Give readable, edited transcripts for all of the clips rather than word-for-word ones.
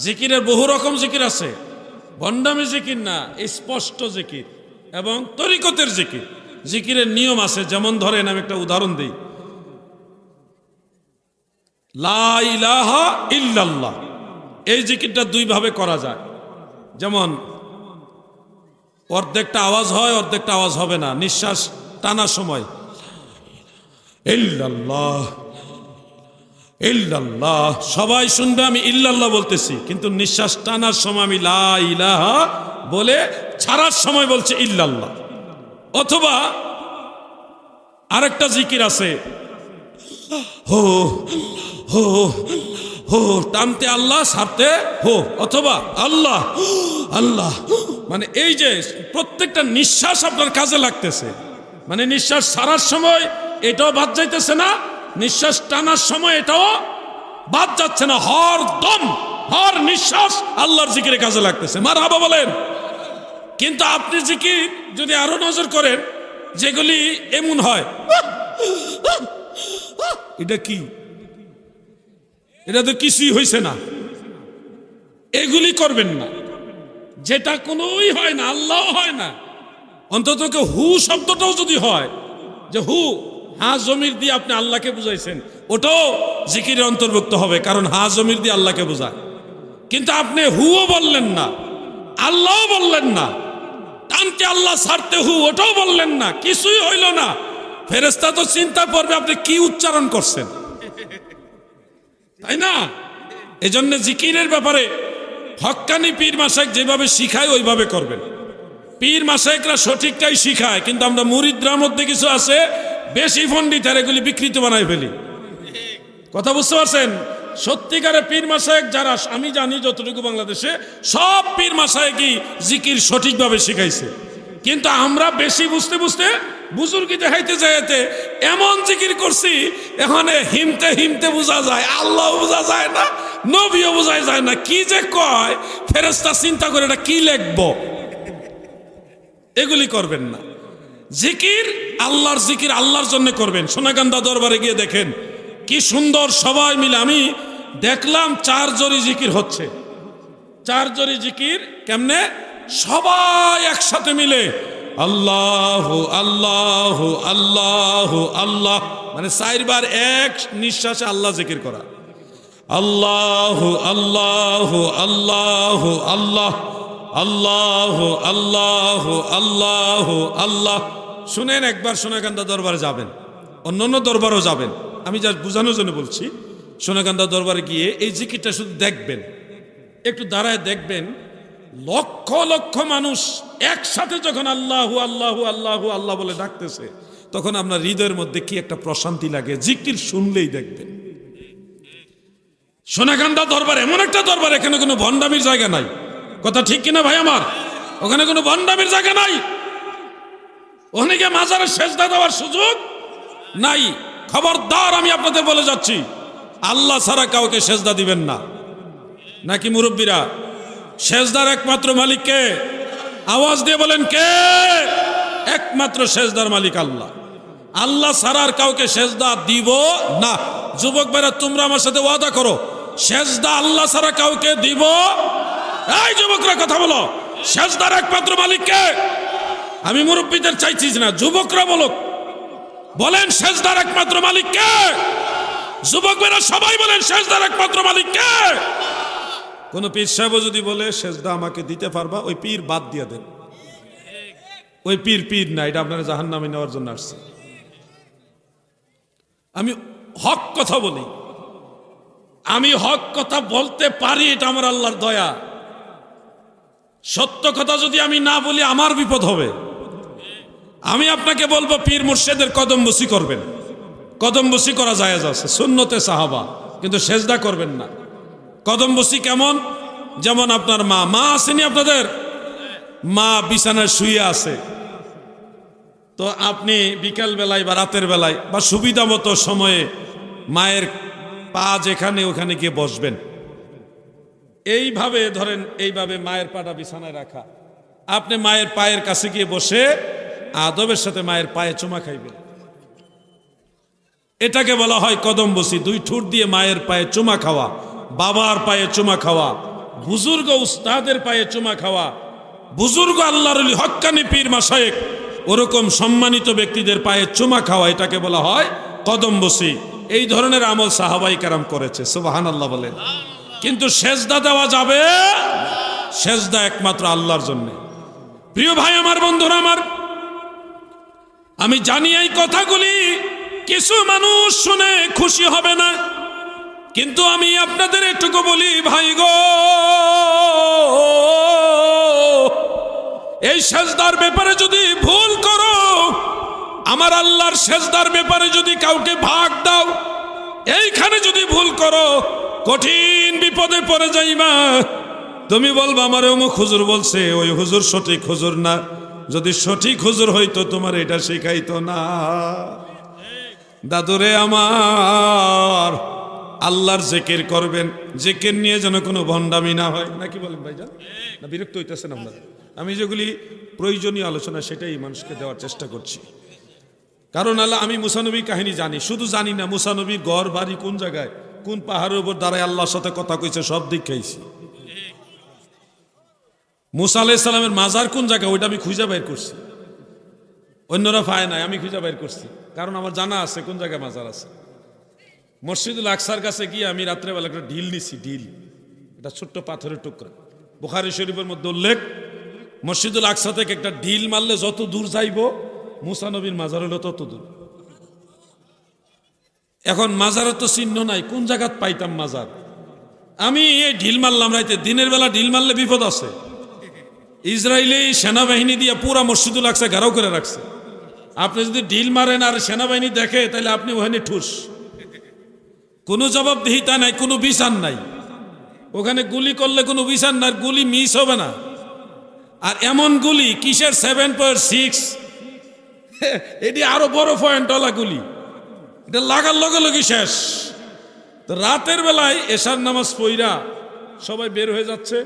জিকিরের বহু রকম জিকির আছে, ভণ্ডামি জিকির না, স্পষ্ট জিকির এবং তরিকতের জিকির। জিকিরের নিয়ম আছে, যেমন ধরেন আমি একটা উদাহরণ দিই, লা ইলাহা ইল্লাল্লাহ, এই জিকিরটা দুই ভাবে করা যায়। যেমন অর্ধেকটা আওয়াজ হয়, অর্ধেকটা আওয়াজ হবে না, নিঃশ্বাস টানার সময় ইল্লাল্লাহ ইল্লাল্লাহ, সবাই শুনবে আমি ইল্লাল্লাহ বলতেছি, কিন্তু নিঃশ্বাস টানার সময় আমি লা ইলাহা বলে ছাড়ার সময় বলছে ইল্লাল্লাহ। অথবা আরেকটা জিকির আছে, হো হো হো, টানতে আল্লাহ, ছাড়তে হো, অথবা আল্লাহ আল্লাহ। মানে এই যে প্রত্যেকটা নিঃশ্বাস আপনার কাজে লাগতেছে, মানে নিঃশ্বাস ছাড়ার সময় এটাও বাদ যাইতেছে না, নিঃশ্বাস টানার সময় এটাও বাদ যাচ্ছে না, হর দম হর নিঃশ্বাস আল্লাহর জিকিরে কাজে লাগতেছে। মারহাবা বলেন। কিন্তু আপনি জিকির যদি আরো নজর করেন, যেগুলি এমন হয়, এটা কি, এটা তো কিছুই হয়েছে না, এগুলি করবেন না। যেটা কোনোই হয় না, আল্লাহ হয় না, অন্তত হু শব্দটাও যদি হয়, যে হু, হা জমির দিয়ে আপনি আল্লাহকে বুঝাইছেন, ওটাও জিকিরের অন্তর্ভুক্ত হবে, কারণ হা জমির দিয়ে আল্লাহকে বোঝায়। কিন্তু আপনি হুও বললেন না, আল্লাহও বললেন না, টানতে আল্লাহ ছাড়তে হু ওটাও বললেন না, কিছুই হইল না। ফেরেশতা তো চিন্তা করবে আপনি কি উচ্চারণ করছেন, তাই না? এজন্য জিকিরের ব্যাপারে হক্কানি পীর মাশায়েখ যেভাবে শিখায় ওইভাবে করবেন। পীর মাশায়েখরা সঠিকটাই শিখায়, কিন্তু আমরা মুরিদদের মধ্যে কিছু আছে বেশি পণ্ডিত, আর এগুলি বিকৃত বানাই ফেলি। কথা বুঝতে পারছেন? সত্যিকারে পীর মাশায়েখ যারা আমি জানি যতটুকু বাংলাদেশে, সব পীর মাশায়েখই জিকির সঠিকভাবে শিখাইছে, কিন্তু আমরা বেশি বুঝতে বুঝতে বুজুর্গি দেখাইতে যাইতে এমন জিকির করছি, এখানে হিমতে হিমতে বোঝা যায়, আল্লাহ বোঝা যায় না, নবীও বোঝা যায় না, কি যে কয়। ফেরেশতা চিন্তা করে এটা কি লিখবো। এগুলি করবেন না। জিকির আল্লাহর জিকির আল্লাহর জন্য করবেন। সোনাকান্দা দরবারে গিয়ে দেখেন কি সুন্দর সবাই মিলে, আমি দেখলাম 4 জরি জিকির হচ্ছে। 4 জরি জিকির কেমনে? সবাই একসাথে মিলে আল্লাহ আল্লাহ আল্লাহ আল্লাহ, মানে 4 বার এক নিঃশ্বাসে আল্লাহ জিকির করা। আল্লাহ আল্লাহ আল্লাহ আল্লাহ আল্লাহ আল্লাহ আল্লাহ আল্লাহ। শুনেন, একবার সোনাকান্দা দরবারে যাবেন, অন্যান্য দরবারও যাবেন, আমি যা বোঝানোর জন্য বলছি। সোনাকান্দা দরবারে গিয়ে এই জিকিরটা শুধু দেখবেন, একটু দাঁড়ায় দেখবেন, লক্ষ লক্ষ মানুষ একসাথে যখন আল্লাহু আল্লাহু আল্লাহু আল্লাহ বলে ডাকতেছে, তখন আপনার হৃদয়ের মধ্যে কি একটা প্রশান্তি লাগে, জিকির শুনলেই দেখবেন। সোনাকান্দা দরবার এমন একটা দরবার, এখানে কোনো ভণ্ডামির জায়গা নাই। কথা ঠিক কিনা ভাই আমার? ওখানে কোনো ভণ্ডামির জায়গা নাই, ওখানে গিয়ে মাজারে সেজদা দেওয়ার সুযোগ নাই। খবরদার, আমি আপনাদের বলে যাচ্ছি, আল্লাহ ছাড়া কাউকে সেজদা দিবেন না। নাকি মুরব্বীরা? সেজদার একমাত্র মালিক কে? আওয়াজ দিয়ে বলেন কে? একমাত্র সেজদার মালিক আল্লাহ। আল্লাহ ছাড়ার কাউকে সেজদা দিব না। যুবক ভাইরা, তোমরা আমার সাথে ওয়াদা করো, সেজদা আল্লাহ ছাড়া কাউকে দিব। এই যুবকরা কথা বলো, সেজদার একমাত্র মালিক কে? আমি মুরব্বীদের চাইছি না, যুবকরা বলো, বলেন সেজদার একমাত্র মালিক কে? যুবক ভাইরা সবাই বলেন সেজদার একমাত্র মালিক কে? কোন পীর সাহেব যদি বলে সেজদা আমাকে দিতে পারবা, ওই পীর বাদ দিয়ে দেন। ওই পীর পীর না, এটা আপনারা জাহান্নামে নেওয়ার জন্য আসছে। আমি হক কথা বলি, আমি হক কথা বলতে পারি, এটা আমার আল্লাহর দয়া। সত্য কথা যদি আমি না বলি আমার বিপদ হবে। আমি আপনাকে বলবো, পীর মুর্শিদের কদম বসি করবেন। কদম বসি করা জায়েজ আছে, সুন্নতে সাহাবা, কিন্তু সেজদা করবেন না। কদম বসি কেমন? যেমন আপনার মা আসেনি আপনাদের? মা বিছানায় শুয়ে আছে, তো আপনি বিকাল বেলায় বা রাতের বেলায় বা সুবিধা মতো সময়ে মায়ের পা যেখানে ওখানে গিয়ে বসবেন। এইভাবে ধরেন, এইভাবে মায়ের পাটা বিছানায় রাখা, আপনি মায়ের পায়ের কাছে গিয়ে বসে আদবের সাথে মায়ের পায়ে চুমা খাইবেন। এটাকে বলা হয় কদম বসি। 2 ঠোঁট দিয়ে মায়ের পায়ে চুমা খাওয়া, বাবার পায়ে চুমা খাওয়া, বুজুর্গ উস্তাদের পায়ে চুমা খাওয়া, বুজুর্গ আল্লাহর ওলি হক্কানি পীর মাশায়েখ ওরকম সম্মানিত ব্যক্তিদের পায়ে চুমা খাওয়া, এটাকে বলা হয় কদম বসি। এই ধরনের আমল সাহাবাই কেরাম করেছে, সুবহানাল্লাহ বলেন। কিন্তু সেজদা দেওয়া যাবে, সেজদা একমাত্র আল্লাহর জন্য। প্রিয় ভাই আমার, বন্ধুরা আমার, আমি জানি এই কথাগুলি কিছু মানুষ শুনে খুশি হবে না, কিন্তু আমি আপনাদের এটুকু বলি ভাই গো, এই সেজদার ব্যাপারে যদি ভুল করো, আমার আল্লাহর সেজদার ব্যাপারে যদি কাউকে ভাগ দাও, এইখানে যদি ভুল করো, কঠিন বিপদে পড়ে যাইবা। তুমি বলবা আমার অমুক হুজুর বলছে, ওই হুজুর সঠিক হুজুর না। যদি সঠিক হুজুর হইতো তোমার এটা শিখাইতো না। দাদুরে আমার, আল্লাহর জিকির করবেন, জিকির নিয়ে যেন কোনো ভণ্ডামি না হয়, নাকি বলেন ভাইজান? না বিরক্ত হইতেছেন আপনারা? আমি যেগুলি প্রয়োজনীয় আলোচনা সেটাই মানুষকে দেওয়ার চেষ্টা করছি। কারণ আল্লাহ, আমি মুসা নবীর কাহিনী জানি, শুধু জানি না মুসা নবীর ঘর বাড়ি কোন জায়গায়, কোন পাহাড়ের উপর দাঁড়ায় আল্লাহর সাথে কথা কইছে, সব দিক খাইছি। মুসা আলাইহিস সালামের মাজার কোন জায়গায়, ওইটা আমি খুঁজে বের করছি, অন্যরা পায় নাই, আমি খুঁজে বের করছি। কারণ আমার জানা আছে কোন জায়গায় মাজার আছে। মসজিদুল আকসার কাছে গিয়ে আমি রাত্রেবেলা একটা ঢিল নিছি, ঢিল, এটা ছোট্ট পাথরের টুকরা। বুখারী শরীফের মধ্যে উল্লেখ, মসজিদুল আকসা থেকে একটা ঢিল মারলে যত দূর যাইব, মুসা নবীর মাজার হলো তত দূর। এখন মাজারের তো চিহ্ন নাই, কোন জায়গাত পাইতাম মাজার? আমি এই ঢিল মারলাম রাইতে, দিনের বেলা ঢিল মারলে বিপদ আছে। ইসরায়েলি সেনাবাহিনী দিয়ে পুরা মসজিদুল আকসা ঘেরাও করে রাখছে। আপনি যদি ঢিল মারেন আর সেনাবাহিনী দেখে, তাহলে আপনি ওখানে ঠুস, কোনো জবাবদিহিতা নাই, কোনো বিচার নাই। ওখানে গুলি করলে কোনো বিচার নাই, গুলি মিস হবে না। আর এমন গুলি কিসের 7.6, এটি আরো বড় পয়েন্টওয়ালা গুলি, এটা লাগার লগে লগে শেষ। তো রাতের বেলায় এশার নামাজ পইরা সবাই বের হয়ে যাচ্ছে,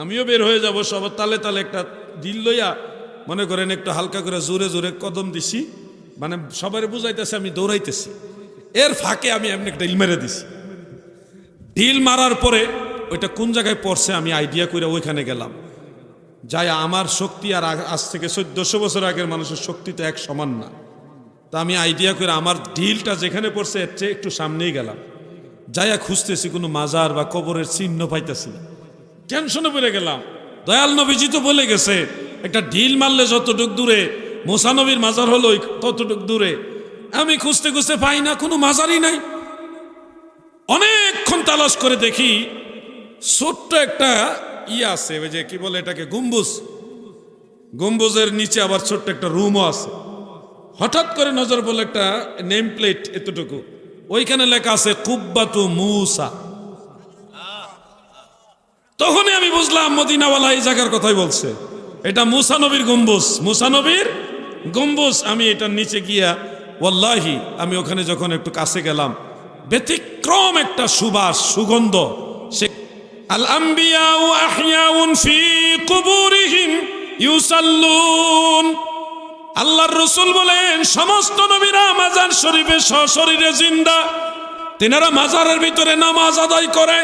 আমিও বের হয়ে যাব, সবার তালে তালে একটা ঢিল লইয়া, মনে করেন একটু হালকা করে জোরে জোরে কদম দিছি, মানে সবাই বুঝাইতেছে আমি দৌড়াইতেছি। এর ফাঁকে আমি এমনি একটা ঢিল মেরে দিছি। ঢিল মারার পরে ওইটা কোন জায়গায় পড়ছে আমি আইডিয়া করে ওইখানে গেলাম। যাই, আমার শক্তি আর আজ থেকে 1400 বছর আগের মানুষের শক্তি তো এক সমান না। তা আমি আইডিয়া করে আমার ঢিলটা যেখানে পড়ছে এর চেয়ে একটু সামনেই গেলাম, যাইয়া খুঁজতেছি কোনো মাজার বা কবরের চিহ্ন পাইতেছি না। টেনশনে পড়ে গেলাম। দয়াল নবীজি তো বলে গেছে, একটা ঢিল মারলে যতটুক দূরে মুসা নবীর মাজার হলো ততটুক দূরে। আমি খুঁজতে খুঁজতে পাই না, কোনো মাজারই নাই। অনেকক্ষণ তালাশ করে দেখি ছোট্ট একটা আছে, ওই যে কি বলে এটাকে, গম্বুজ। গম্বুজের নিচে আবার ছোট্ট একটা রুমও আছে। হঠাৎ করে নজর পড়ল একটা নেম প্লেট এতটুকু, ওইখানে লেখা আছে কুব্বাতু মুসা। তখনই আমি বুঝলাম মদিনাওয়ালা এই জায়গার কথাই বলছে, এটা মুসা নবীর গম্বুজ, মুসা নবীর গম্বুজ। আমি এটার নিচে গিয়া ওয়াল্লাহি, আমি ওখানে যখন একটু কাছে গেলাম, ব্যতিক্রম একটা সুবাস, সুগন্ধ। সে আল আম্বিয়াউ আহইয়াউন ফি কুবুরিহিম ইউসাল্লুন। আল্লাহর রাসূল বলেন, সমস্ত নবীরা মাজার শরীফে সশরীরে জিন্দা, তিনারা মাজারের ভিতরে নামাজ আদায় করে।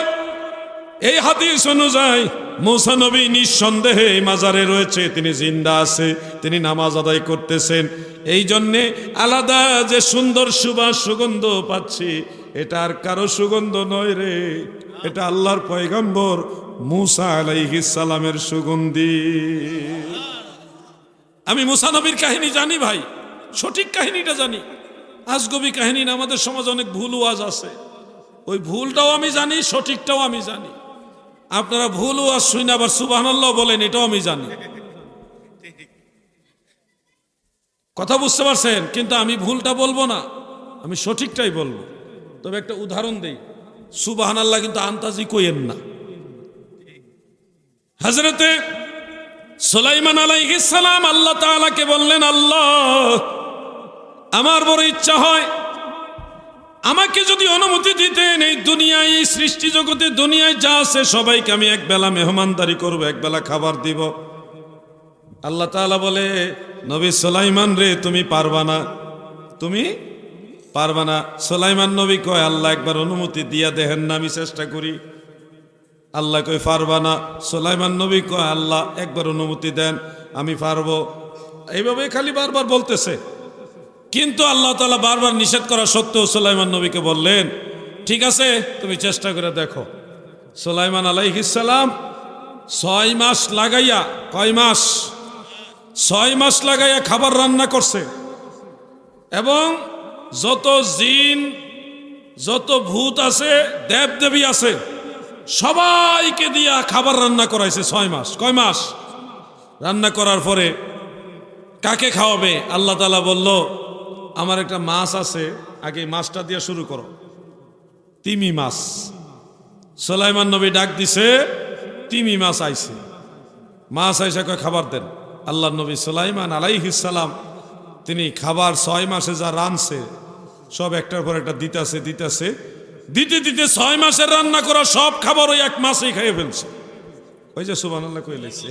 এই হাদিস অনুযায়ী মুসা নবী নিঃসন্দেহে এই মাজারে রয়েছে, তিনি জিন্দা আছে, তিনি নামাজ আদায় করতেছেন। এই জন্যে আলাদা যে সুন্দর সুবাস সুগন্ধ পাচ্ছি, এটা আর কারো সুগন্ধ নয় রে, এটা আল্লাহর পয়গম্বর মুসা আলাইহিস সালামের সুগন্ধি। আমি মুসা নবীর কাহিনী জানি ভাই, সঠিক কাহিনীটা জানি। আজগবি কাহিনী না, আমাদের সমাজে অনেক ভুল ওয়াজ আছে, ওই ভুলটাও আমি জানি, সঠিকটাও আমি জানি। আপনারা ভুল ওয়াজ শুনে আবার সুবহানাল্লাহ বলেন, এটাও আমি জানি। কথা বুঝতে পারছেন? কিন্তু আমি ভুলটা বলবো না, আমি সঠিকটাই বলবো। তবে একটা উদাহরণ দেই, সুবহানাল্লাহ কিন্তু আন্তাজি কইেন না। হযরতে সুলাইমান আলাইহিস সালাম আল্লাহ তাআলাকে বললেন, আল্লাহ, আমার বড় ইচ্ছা হয়, আমাকে যদি অনুমতি দিতেন এই দুনিয়ায়, এই সৃষ্টি জগতে দুনিয়ায় যা আছে সবাইকে আমি একবেলা মেহমানদারি করব, একবেলা খাবার দিব। আল্লাহ তাআলা বলে, নবী সুলাইমান রে, তুমি পারবা না, তুমি পারবা না। সুলাইমান নবী কয়, আল্লাহ একবার অনুমতি দিয়া দেখেন না, আমি চেষ্টা করি। আল্লাহ কই পারবা না। সুলাইমান নবী কয় আল্লাহ একবার অনুমতি দেন, আমি পারবো। এইভাবে খালি বারবার বলতেছে, কিন্তু আল্লাহ তাআলা বারবার নিষেধ করা সত্ত্বেও সুলাইমান নবীকে বললেন ঠিক আছে তুমি চেষ্টা করে দেখো। সুলাইমান আলাইহিস সালাম 6 মাস লাগাইয়া, কয় মাস? 6 মাস লাগাইয়া খাবার রান্না করছে, এবং যত জিন যত ভূত আছে দেবদেবী আছে সবাইকে দিয়া খাবার রান্না করাইছে 6 মাস। কয় মাস রান্না করার পরে কাকে খাওয়াবে? আল্লাহ তাআলা বলল আমার একটা মাছ আছে, আগে মাছটা দিয়ে শুরু করো, তিমি মাছ। সুলাইমান নবী ডাক দিছে, তিমি মাছ আইছে। মাছ আইসা কয় খাবার দেন। আল্লাহ নবী সুলাইমান আলাইহিস সালাম তিনি খাবার 6 মাসে যা রানছে সব একটার পর একটা দিতেছে দিতে দিতে 6 মাসের রান্না করা সব খাবার ওই এক মাসেই খেয়ে ফেলছে। ওই যে সুবহানাল্লাহ কইলেছে,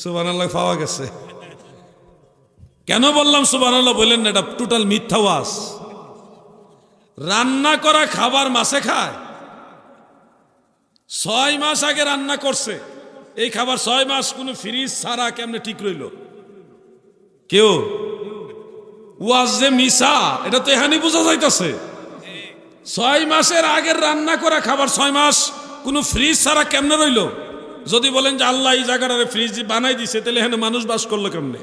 সুবহানাল্লাহ পাওয়া গেছে। কেন বললাম সুবহানাল্লাহ বললেন না? এটা টোটাল মিথ্যা ওয়াজ। রান্না করা খাবার মাসে খায়? 6 মাস আগে রান্না করছে এই খাবার, 6 মাস কোনো ফ্রিজ ছাড়া কেমনে ঠিক রইল? কেউ ওয়াজ যে মিশা এটা তো এখানে বোঝা যাইতেছে। 6 মাসের আগের রান্না করা খাবার 6 মাস কোনো ফ্রিজ ছাড়া কেমনে রইল? যদি বলেন যে আল্লাহ এই জায়গাটারে ফ্রিজ বানাই দিছে, তাহলে এখানে মানুষ বাস করলো কেমনে?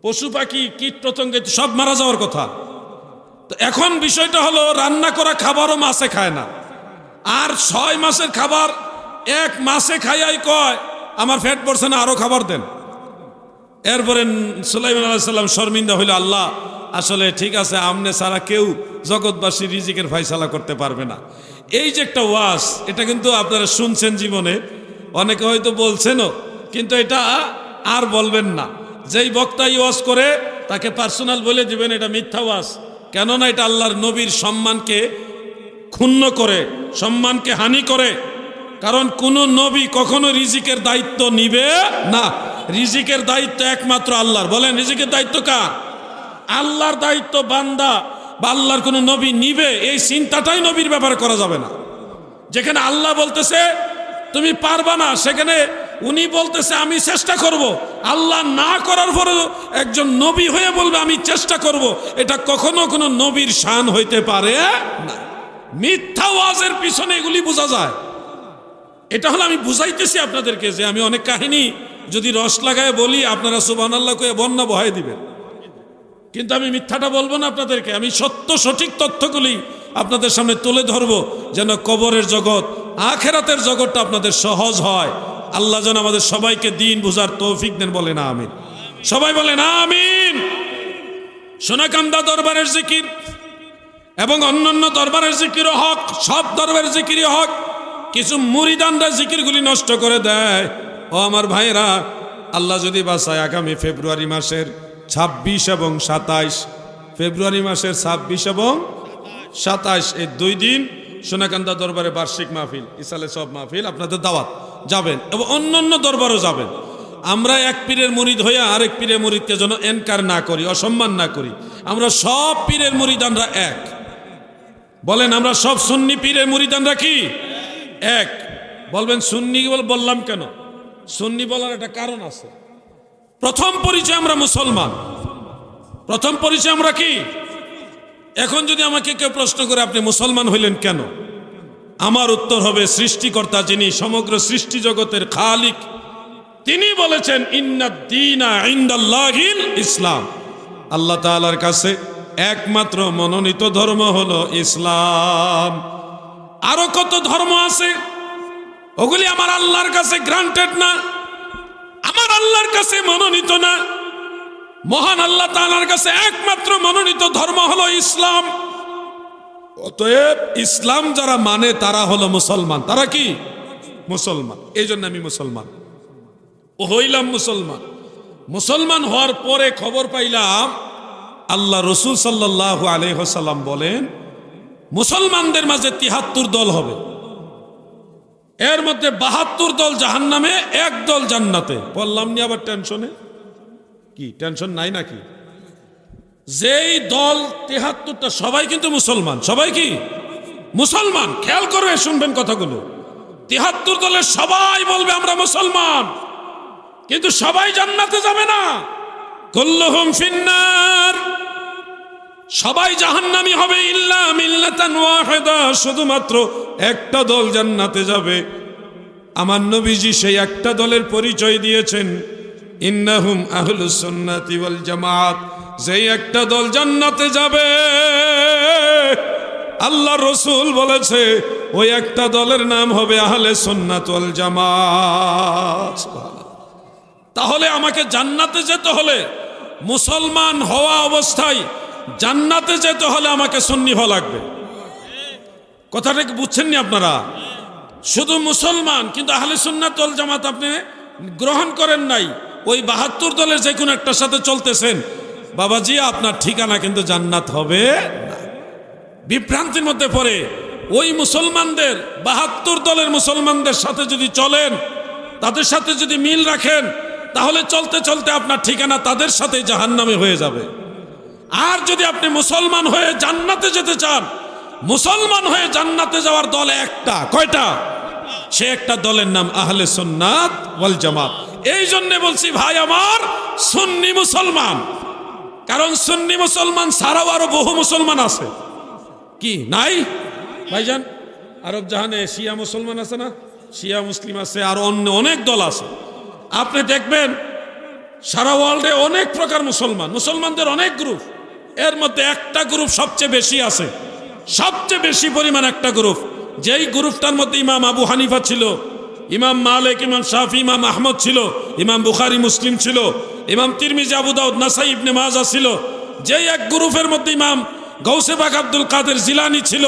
পশু পাখি কীট পতঙ্গে সব মারা যাওয়ার কথা। তো এখন বিষয়টা হলো রান্না করা খাবারও মাসে খায় না, আর 6 মাসের খাবার এক মাসে খাইয়াই কয় আমার পেট পড়ছে না, আরো খাবার দেন। এরপরে সুলাইমান আলাইহিস সালাম শর্মিন্দা হইল, আল্লাহ আসলে ঠিক আছে, আমনে ছাড়া কেউ জগৎবাসী রিজিকের ফয়সালা করতে পারবে না। এই যে একটা ওয়াজ, এটা কিন্তু আপনারা শুনছেন জীবনে, অনেকে হয়তো বলছেনও, কিন্তু এটা আর বলবেন না। যেই বক্তা ওয়াজ করে তাকে পার্সোনাল বলে দিবেন এটা মিথ্যা ওয়াজ, কেননা এটা আল্লাহর নবীর সম্মানকে ক্ষুণ্ণ করে, সম্মানকে হানি করে। কারণ কোন নবী কখনো রিজিকের দায়িত্ব নিবে না। রিজিকের দায়িত্ব একমাত্র আল্লাহর। বলেন রিজিকের দায়িত্ব কার? আল্লাহর দায়িত্ব বান্দা বা আল্লাহর কোন নবী নিবে এই চিন্তাটাই নবীর ব্যাপারে করা যাবে না। যেখানে আল্লাহ বলতেছে তুমি পারবা না, সেখানে উনি বলতেছে আমি চেষ্টা করব। আল্লাহ না করার পরে একজন নবী হয়ে বলবে আমি চেষ্টা করব, এটা কখনো কোনো নবীর শান হইতে পারে না। মিথ্যা ওয়াজের পিছনে এগুলি বোঝা যায়। এটা হলো আমি বুঝাইতেছি আপনাদেরকে যে আমি অনেক কাহিনী যদি রস লাগায় বলি আপনারা সুবহানাল্লাহ কয়ে বন্যা বহাই দিবেন, কিন্তু আমি মিথ্যাটা বলবো না আপনাদেরকে। আমি সত্য সঠিক তথ্যগুলি আপনাদের সামনে তুলে ধরবো, যেন কবরের জগৎ আখেরাতের জগৎটা আপনাদের সহজ হয়। আল্লাহ যেন আমাদের সবাইকে দিন বুঝার তৌফিক দেন। বলেন আমিন। সবাই বলেন আমিন। সোনাকান্দা দরবারের জিকির এবং অন্যান্য দরবারের জিকিরও হক, সব দরবারের জিকিরই হক। কিছু মুরিদানরা জিকিরগুলি নষ্ট করে দেয়। ও আমার ভাইরা, আল্লাহ যদি বাঁচায় আগামী ফেব্রুয়ারি মাসের 26 এবং 27, ফেব্রুয়ারি মাসের 26 এবং 27 এই 2 দিন সোনাকান্দা দরবারে বার্ষিক মাহফিল, ইসালে সব মাহফিল, আপনাদের দাওয়াত যাবেন এবং অন্যান্য দরবারও যাবেন। আমরা এক পীরের মুরিদ হইয়া আরেক পীরের মুরিদকে যেন এনকার না করি, অসম্মান না করি। আমরা সব পীরের মুরিদানরা এক। বলেন আমরা সব সুন্নি পীরের মুরিদানরা কি এক? বলবেন সুন্নি বললাম কেন? সুন্নি বলার একটা কারণ আছে। প্রথম পরিচয় আমরা মুসলমান, প্রথম পরিচয় আমরা কি? এখন যদি আমাকে কেউ প্রশ্ন করে আপনি মুসলমান হইলেন কেন, আমার উত্তর হবে সৃষ্টিকর্তা যিনি সমগ্র সৃষ্টি জগতের খালিক, তিনি বলেছেন ইন্নাদ-দীনা ইনদাল্লাহিল ইসলাম। আল্লাহ তাআলার কাছে একমাত্র মনোনীত ধর্ম হলো ইসলাম। আরো কত ধর্ম আছে, ওগুলি আমার আল্লাহর কাছে গ্রান্টেড না, আমার আল্লাহর কাছে মনোনীত না। মহান আল্লাহ তাআলার কাছে একমাত্র মনোনীত ধর্ম হলো ইসলাম। অতএব ইসলাম যারা মানে তারা হলো মুসলমান। তারা কি? মুসলমান। এই জন্য আমি মুসলমান হইলাম। মুসলমান হওয়ার পরে খবর পাইলাম আল্লাহ রসুল সাল্লাল্লাহু আলাইহি ওয়াসাল্লাম বলেন মুসলমানদের মাঝে ৭৩ দল হবে, এর মধ্যে ৭২ দল জাহান্নামে, 1 দল জান্নাতে। বললাম নি আবার টেনশনে? কি টেনশন নাই নাকি? যেই দল ৭৩টা সবাই কিন্তু মুসলমান। সবাই কি মুসলমান? খেয়াল করে শুনবেন কথাগুলো। ৭৩ দলের সবাই বলবে আমরা মুসলমান, কিন্তু সবাই জান্নাতে যাবে না। কুল্লুহুম ফিন্নার, সবাই জাহান্নামী হবে, ইল্লা মিল্লাতান ওয়াহিদা, শুধুমাত্র একটা দল জান্নাতে যাবে। আমার নবীজি সেই একটা দলের পরিচয় দিয়েছেন, ইন্নাহুম আহলুস সুন্নাতি ওয়াল জামাত। যেই একটা দল জান্নাতে যাবে, আল্লাহ রসুল বলেছে ওই একটা দলের নাম হবে আহলে সুন্নাত ওয়াল জামাত। তাহলে আমাকে জান্নাতে যেতে হলে, মুসলমান হওয়া অবস্থায় জান্নাতে যেতে হলে আমাকে সুন্নি হওয়া লাগবে। কথাটা কি বুঝছেননি আপনারা? শুধু মুসলমান কিন্তু আহলে সুন্নাত ওয়াল জামাত আপনি গ্রহণ করেন নাই, ওই ৭২ দলের যে কোনো একটার সাথে চলতেছেন, বাবাজি আপনার ঠিকানা কিন্তু জান্নাত হবে না। বিভ্রান্তির মধ্যে পড়ে ওই মুসলমানদের ৭২ দলের মুসলমানদের সাথে যদি চলেন, তাদের সাথে যদি মিল রাখেন, তাহলে চলতে চলতে আপনার ঠিকানা তাদের সাথে জাহান্নামে হয়ে যাবে। আর যদি আপনি মুসলমান হয়ে জান্নাতে যেতে চান, মুসলমান হয়ে জান্নাতে যাওয়ার দল একটা, কয়টা? সে একটা দলের নাম আহলে সুন্নাত ওয়াল জামাত। এই জন্য বলছি ভাই আমার, সুন্নি মুসলমান, কারণ সুন্নি মুসলমান ছাড়াও আরো বহু মুসলমান আছে। কি নাই ভাইজান? আরব জাহানে শিয়া মুসলমান আছে না, শিয়া মুসলিম আছে, আর অন্য অনেক দল আছে। আপনি দেখবেন সারা ওয়ার্ল্ডে অনেক প্রকার মুসলমান, মুসলমানদের অনেক গ্রুপ। এর মধ্যে একটা গ্রুপ সবচেয়ে বেশি আছে, সবচেয়ে বেশি পরিমাণ একটা গ্রুপ, যেই গ্রুপটার মধ্যে ইমাম আবু হানিফা ছিল, ইমাম মালিক, ইমাম শাফি, ইমাম আহমদ ছিল, ইমাম বুখারী মুসলিম ছিল, ইমাম তিরমিজি, আবু দাউদ, নাসাই, ইবনে মাজাহ ছিল। যেই এক গ্রুপের মধ্যে ইমাম গৌসে পাক আব্দুল কাদের জিলানী ছিল,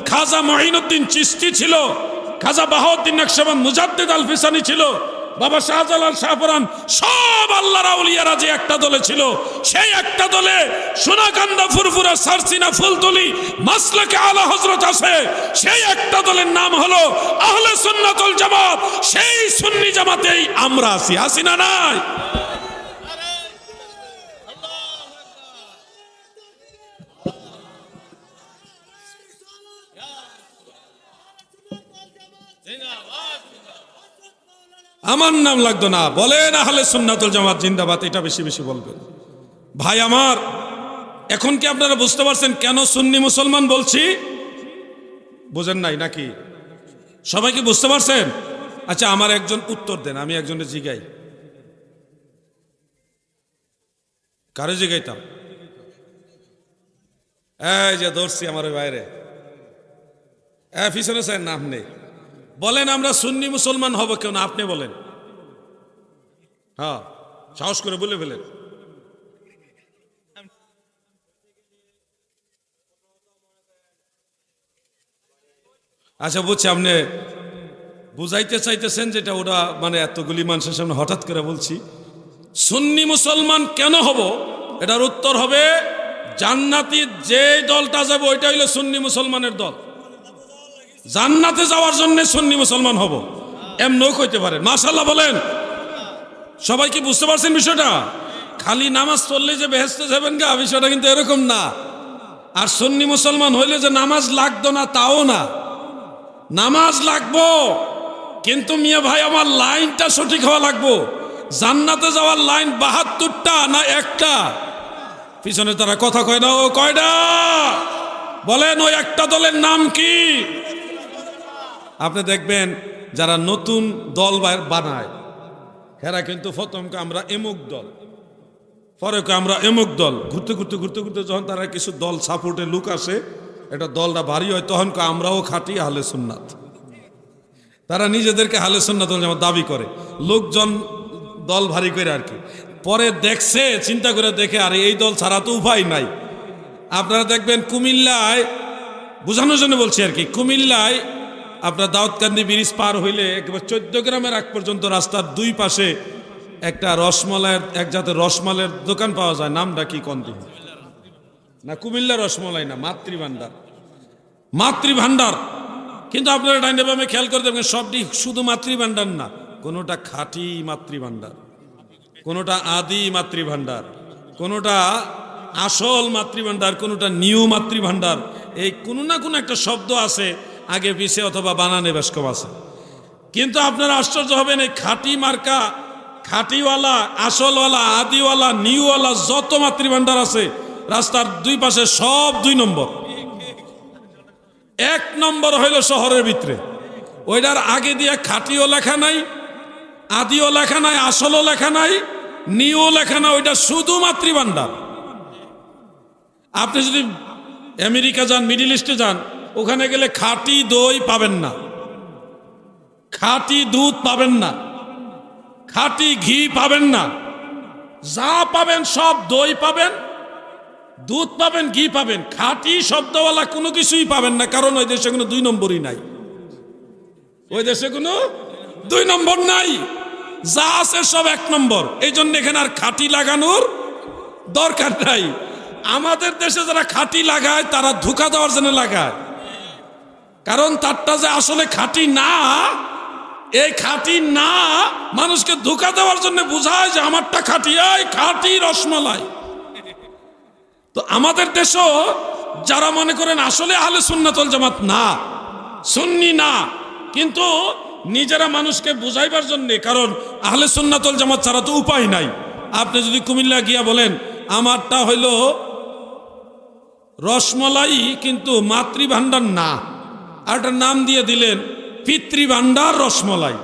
খাজা মঈনুদ্দিন চিশতি ছিল, খাজা বাহাউদ্দিন নকশবন্দ মুজাদ্দিদ আল ফিসানি ছিল, বাবা শাহজালাল শাহপরান, সব আল্লাহর আউলিয়ারা যে একটা দলে ছিল, সেই একটা দলে সোনাকান্দা, ফুরফুরা, সারসিনা, ফুলতলি, মাসলাকে আলা হযরত আছে। সেই একটা দলের নাম হলো আহলে সুন্নাত ওয়াল জামাত। সেই সুন্নি জামাতেই আমরা আছি, আছি না নাই? আমার নাম লাগতো না, বলেন আহলে সুন্নাত ওয়াল জামাত জিন্দাবাদ, এটা বেশি বেশি বলবেন। ভাই আমার, এখন কি আপনারা বুঝতে পারছেন কেন সুন্নি মুসলমান বলছি? বোঝেন নাই নাকি? সবাই কি বুঝতে পারছেন? আচ্ছা আমার একজন উত্তর দেন, আমি একজনের জিগাই। কারে জিগাইতাম? এই যে ধরছি আমার বাইরে, পিছনে স্যার নাম নেই। বলেন আমরা সুন্নি মুসলমান হব কেন? আপনি বলেন। হ্যাঁ, সাহস করে বলে ফেলেন। আচ্ছা বুঝছি, আপনি বুঝাইতে চাইতেছেন যেটা ওরা মানে এতগুলি মানুষের সামনে হঠাৎ করে বলছি। সুন্নি মুসলমান কেন হব, এটার উত্তর হবে জান্নাতি যে দলটা যাবে ওইটা হইলো সুন্নি মুসলমানের দল। জান্নাতে যাওয়ার জন্য সুন্নি মুসলমান হব, এমনও কইতে পারেন। মাশাআল্লাহ বলেন। সবাই কি বুঝতে পারছেন বিষয়টা? খালি নামাজ পড়লে যে বেহেশতে যাবেন গা, বিষয়টা কিন্তু এরকম না। আর সুন্নি মুসলমান হইলে যে নামাজ লাগতো না তাও না, নামাজ লাগবো, কিন্তু মিয়া ভাই আমার লাইনটা সঠিক হওয়া লাগবো। জান্নাতে যাওয়ার লাইন ৭২টা না একটা? পিছনে তারা কথা কয় না, ও কয়টা? বলেন ওই একটা দলের নাম কি? আপনি দেখবেন যারা নতুন দল বানায়, হেরা কিন্তু প্রথমকে আমরা এমুক দল, পরে আমরা এমুক দল, ঘুরতে ঘুরতে ঘুরতে ঘুরতে যখন তারা কিছু দল সাপোর্টে লুক আসে, এটা দলটা ভারী হয়, তখন আমরাও খাটি আহলে সুন্নাত। তারা নিজেদেরকে আহলে সুন্নাত ওয়াল জামাত দাবি করে, লোকজন দল ভারী করে আর কি। পরে দেখছে, চিন্তা করে দেখে আরে এই দল ছাড়া তো উপায় নাই। আপনারা দেখবেন কুমিল্লায়, বোঝানোর জন্য বলছি আর কি, কুমিল্লায় আপনার দাউদকান্দি ব্রিজ পার হইলে একেবারে 14 গ্রামের আগ পর্যন্ত রাস্তার দুই পাশে একটা রসমালাইয়ের, এক জাতের রসমালাইয়ের দোকান পাওয়া যায়। নামটা কি কোন দিন? না কুমিল্লা রসমালাই না, মাতৃভান্ডার, মাতৃভান্ডার। কিন্তু আপনারা ডাইনে বামে খেয়াল করে দেখবেন সবটি শুধু মাতৃভান্ডার না, কোনোটা খাঁটি মাতৃভান্ডার, কোনোটা আদি মাতৃভান্ডার, কোনোটা আসল মাতৃভান্ডার, কোনোটা নিউ মাতৃভান্ডার। এই কোনো না কোনো একটা শব্দ আছে আগে পিছে, অথবা বানানে বেশ কম আছে। কিন্তু আপনারা আশ্চর্য হবেন, এই খাঁটি মার্কা, খাঁটিওয়ালা, আসলওয়ালা, আদিওয়ালা, নিউওয়ালা যত মাতৃভান্ডার আছে রাস্তার দুই পাশে সব 2 নম্বর। 1 নম্বর হইল শহরের ভিতরে, ওইটার আগে দিয়ে খাঁটিও লেখা নাই, আদিও লেখা নাই, আসলও লেখা নাই, নিউও লেখা নাই, ওইটা শুধু মাতৃভান্ডার। আপনি যদি আমেরিকা যান, মিডিল ইস্টে যান, ওখানে গেলে খাঁটি দই পাবেন না, খাঁটি দুধ পাবেন না, খাঁটি ঘি পাবেন না, যা পাবেন সব দই পাবেন, দুধ পাবেন, ঘি পাবেন, খাঁটি শব্দওয়ালা কোনো কিছুই পাবেন না। কারণ ওই দেশে কোনো 2 নম্বরই নাই, ওই দেশে কোনো 2 নম্বর নাই, যা আছে সব 1 নম্বর। এই জন্য এখানে আর খাঁটি লাগানোর দরকার নাই। আমাদের দেশে যারা খাঁটি লাগায় তারা ধোঁকা দেওয়ার জন্য লাগায়, কারণ তারটা যে আসলে খাঁটি না, এই খাঁটি না মানুষকে ধোঁকা দেওয়ার জন্য বোঝায় যে আমারটা খাঁটি, এই খাঁটি রসমালাই। তো আমাদের দেশও যারা মনে করেন আসলে আহলে সুন্নাত ওয়াল জামাত না, সুন্নি না, কিন্তু নিজেরা মানুষকে বুঝাইবার জন্য, কারণ আহলে সুন্নাত ওয়াল জামাত ছাড়া তো উপায় নাই। আপনি যদি কুমিল্লা গিয়া বলেন আমারটা হইল রসমলাই কিন্তু মাতৃভান্ডার না, আর একটা নাম দিয়ে দিলেন পিতৃভান্ডার রসমলাই,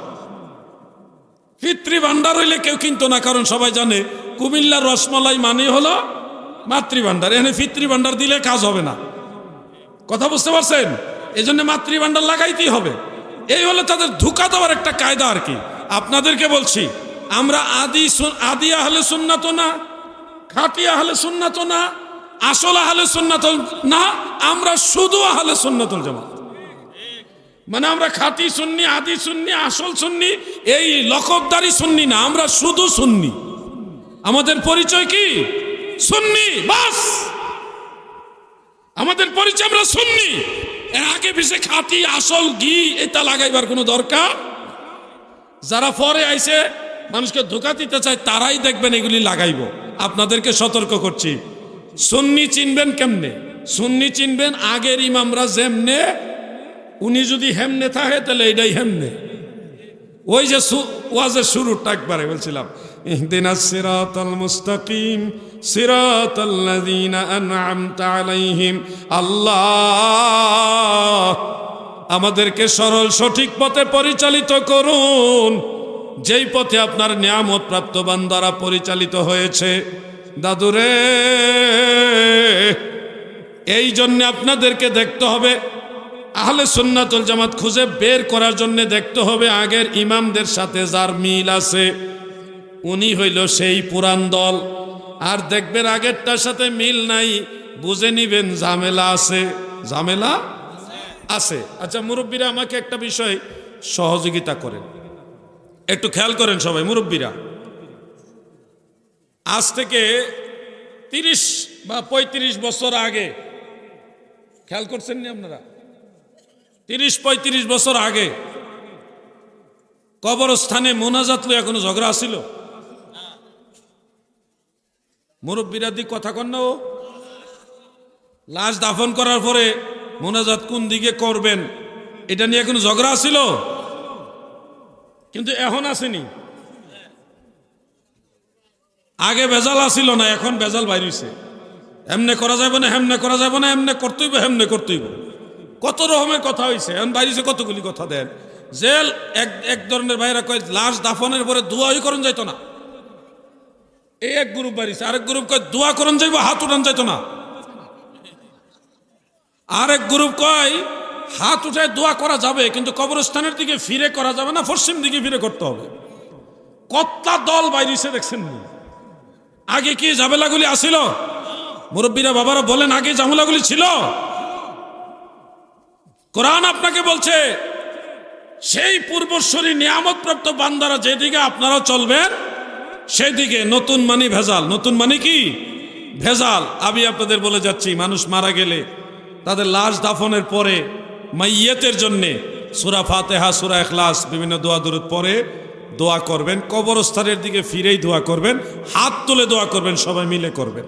পিতৃভান্ডার হইলে কেউ কিনতো না, কারণ সবাই জানে কুমিল্লার রসমলাই মানে হলো মাতৃভান্ডার। এখানে পিতৃভান্ডার দিলে কাজ হবে না, কথা বুঝতে পারছেন? এই জন্য মাতৃভান্ডার লাগাইতেই হবে। এই হলো তাদের ধোঁকা দেওয়ার একটা কায়দা আর কি। আপনাদেরকে বলছি, আমরা আদি আহলে সুন্নাত না, খাঁটি আহলে সুন্নাত না, আসল আহলে সুন্নাত না, আমরা শুধু আহলে সুন্নাত ওয়াল জামাত। মানে আমরা খাঁটি সুন্নি, আদি সুন্নি, আসল সুন্নি, এই লকবদারি সুন্নি না, আমরা শুধু সুন্নি। আমাদের পরিচয় কি? সুন্নি, বাস। আমাদের পরিচয় আমরা সুন্নি। এর আগে পিছে খাঁটি, আসল, ঘি এটা লাগাইবার কোনো দরকার। যারা পরে আইছে মানুষকে ধোঁকা দিতে চায় তারাই দেখবেন এগুলি লাগাইব। আপনাদেরকে সতর্ক করছি, সুন্নি চিনবেন কেমনে? সুন্নি চিনবেন আগের ইমামরা যেমনে, উনি যদি হেমনে থাকে তাহলে এটাই হেমনে। ওই যে ওয়াজের শুরুটা একবারে বলছিলাম, ইহদিনাস সিরাতাল মুস্তাকিম সিরাতাল্লাযীনা আন'আমতা আলাইহিম। আল্লাহ আমাদেরকে সরল সঠিক পথে পরিচালিত করুন, যেই পথে আপনার নিয়ামত প্রাপ্ত বান্দারা পরিচালিত হয়েছে। দাদুরে, এই জন্য আপনাদেরকে দেখতে হবে, আহলে সুন্নাত ওয়াল জামাত খুঁজে বের করার জন্য দেখতে হবে আগের ইমামদের সাথে যার মিল আছে, উনি হইল সেই পুরান দল। আর দেখবেন আগেরটার সাথে মিল নাই, বুঝে নিবেন ঝামেলা আছে, ঝামেলা আছে। আচ্ছা মুরব্বীরা, আমাকে একটা বিষয় সহযোগিতা করেন, একটু খেয়াল করেন সবাই। মুরব্বীরা, আজ থেকে 30 বা 35 বছর আগে, খেয়াল করছেন নি আপনারা? 30-35 বছর আগে কবরস্থানে মোনাজাত লইয়া কোনো ঝগড়া আসিল? মুরব্বীরা দিক কথা কন না। ও লাশ দাফন করার পরে মোনাজাত কোন দিকে করবেন এটা নিয়ে কোনো ঝগড়া আসিল? কিন্তু এখন আসেনি। আগে ভেজাল আসিল না, এখন ভেজাল বাইরেছে। এমনে করা যাবে না, হেমনে করা যাবে না, এমনে করতেইব, হেমনে করতেইব, কত রকমের কথা হয়েছে। এখন বাইরেছে কতগুলি কথা দেন। জেল এক ধরনের বাইরে কয় লাশ দাফনের পরে দোয়াই করন যাইতো না, এই এক গ্রুপ বাইরেছে। আরেক গ্রুপ কয় দোয়া করন যাইব, হাত উঠান যাইতো না। আরেক গ্রুপ কয় হাত উঠায় দোয়া করা যাবে, কিন্তু কবরস্থানের দিকে ফিরে করা যাবে না, পশ্চিম দিকে ফিরে করতে হবে। কতটা দল বাইরেছে দেখছেন। আগে কি ঝামেলাগুলি আসিল? মুরব্বীরা, বাবারা বলেন, আগে ঝামেলাগুলি ছিল? কোরআন আপনাকে বলছে সেই পূর্বশ্বরী নিয়ামত প্রাপ্ত বান্দারা যেদিকে আপনারা চলবেন সেদিকে নতুন মানি ভেজাল। নতুন মানি কি? ভেজাল। আমি আপনাদের বলে যাচ্ছি, মানুষ মারা গেলে তাদের লাশ দাফনের পরে মাইয়াতের জন্যে সূরা ফাতিহা, সূরা ইখলাস, বিভিন্ন দোয়া দরুদ পরে দোয়া করবেন। কবরস্থানের দিকে ফিরেই দোয়া করবেন, হাত তুলে দোয়া করবেন, সবাই মিলে করবেন।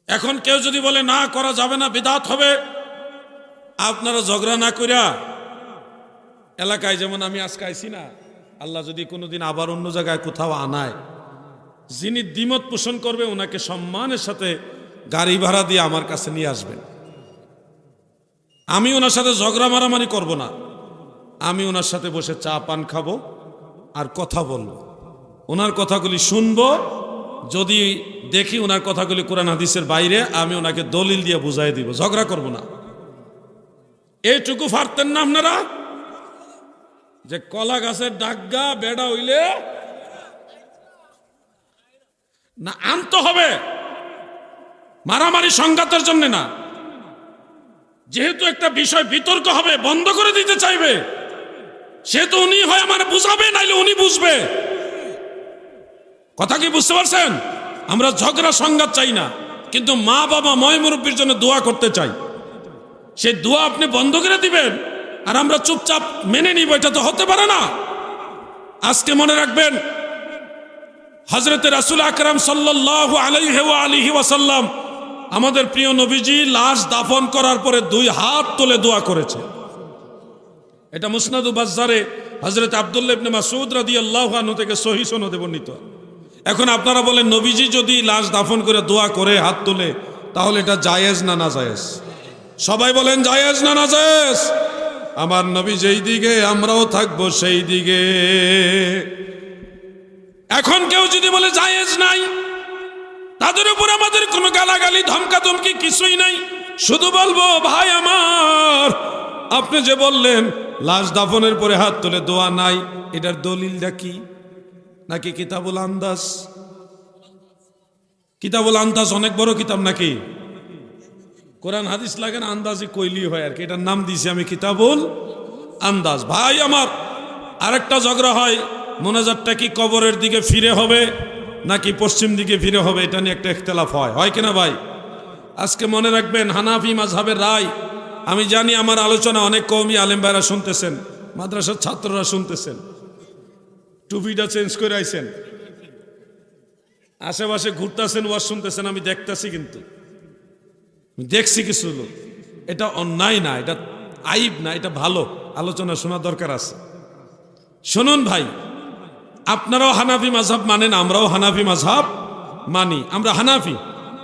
এখন কেউ যদি বলে না করা যাবে না, বিদআত হবে, আপনারা ঝগড়া না কইরা এলাকায় যেমন আমি আজকে আইছি না, আল্লাহ যদি কোনোদিন আবার অন্য জায়গায় কোথাও আনায়, যিনি দ্বিমত পোষণ করবে ওনাকে সম্মানের সাথে গাড়ি ভাড়া দিয়ে আমার কাছে নিয়ে আসবেন। আমি ওনার সাথে ঝগড়া মারামারি করব না, আমি ওনার সাথে বসে চা পান খাবো আর কথা বলবো, ওনার কথাগুলি শুনবো। যদি দেখি ওনার কথাগুলি কোরআন হাদিসের বাইরে, আমি ওনাকে দলিল দিয়ে বুঝাই দিব, ঝগড়া করব না। এইটুকু পারতেন না আপনারা? যে কলা গাছের ডাগা বেড়া হইলে না আনতে হবে, মারামারি সংঘাতের জন্য না। যেহেতু একটা বিষয় বিতর্ক হবে, বন্ধ করে দিতে চাইবে, সেহেতু উনি হয় আমার বুঝাবে, নাইলে উনি বুঝবে। কথা কি বুঝতে পারছেন? আমরা ঝগড়া সংঘাত চাই না, কিন্তু মা বাবা ময় মুরব্বীর জন্য দোয়া করতে চাই। সেই দোয়া আপনি বন্ধ করে দিবেন আর আমরা চুপচাপ মেনে নিব, এটা তো হতে পারে না। আজকে মনে রাখবেন, হযরতে রাসূল আকরাম সাল্লাল্লাহু আলাইহি ওয়াসাল্লাম আমাদের প্রিয় নবীজি লাশ দাফন করার পরে 2 হাত তুলে দোয়া করেছে। এটা মুসনাদু বাজ্জারে হযরত আব্দুল্লাহ ইবনে মাসউদ রাদিয়াল্লাহু আনহু থেকে সহিহ সনদে বর্ণিত। এখন আপনারা বলেন, নবীজি যদি লাশ দাফন করে দোয়া করে হাত তুলে, তাহলে এটা জায়েজ না না জায়েজ? সবাই বলেন জায়েজ না না জায়েজ? আমার নবী যেই দিকে, আমরাও থাকবো সেই দিকে। এখন কেউ যদি বলে জায়েজ নাই, তাদের উপর আমাদের কোনো গালাগালি ধমকাধমকি কিছুই নাই। শুধু বলবো, ভাই আমার, আপনি যে বললেন লাশ দাফনের পরে হাত তুলে দোয়া নাই, এটার দলিলটা কি? নাকি কিতাবুল আন্দাজ? কিতাবুল আন্দাজ অনেক বড় কিতাব নাকি? কোরআন হাদিস লাগে না, আন্দাজি কইলি হয় আর কি, এটার নাম দিয়েছি আমি কিতাবুল আন্দাজ। ভাই আমার, আরেকটা ঝগড়া হয়, মোনাজাতটা কি কবরের দিকে ফিরে হবে নাকি পশ্চিম দিকে ফিরে হবে, এটা নিয়ে একটা ইখতিলাফ হয় কিনা ভাই? আজকে মনে রাখবেন, হানাফি মাযহাবের রায়, আমি জানি আমার আলোচনা অনেক কওমি আলেম ভাইরা শুনতেছেন, মাদ্রাসার ছাত্ররা শুনতেছেন, টুপিটা চেঞ্জ করে আইছেন, আশেপাশে ঘুরতেছেন, ওয়াজ শুনতেছেন, আমি দেখতেছি, কিন্তু দেখছি কিছু লোক। এটা অন্যায় না, এটা আইব না, এটা ভালো, আলোচনা শোনা দরকার আছে। শুনুন ভাই, আপনারাও হানাফি মাযহাব মানেন, আমরাও হানাফি মাযহাব মানি। আমরা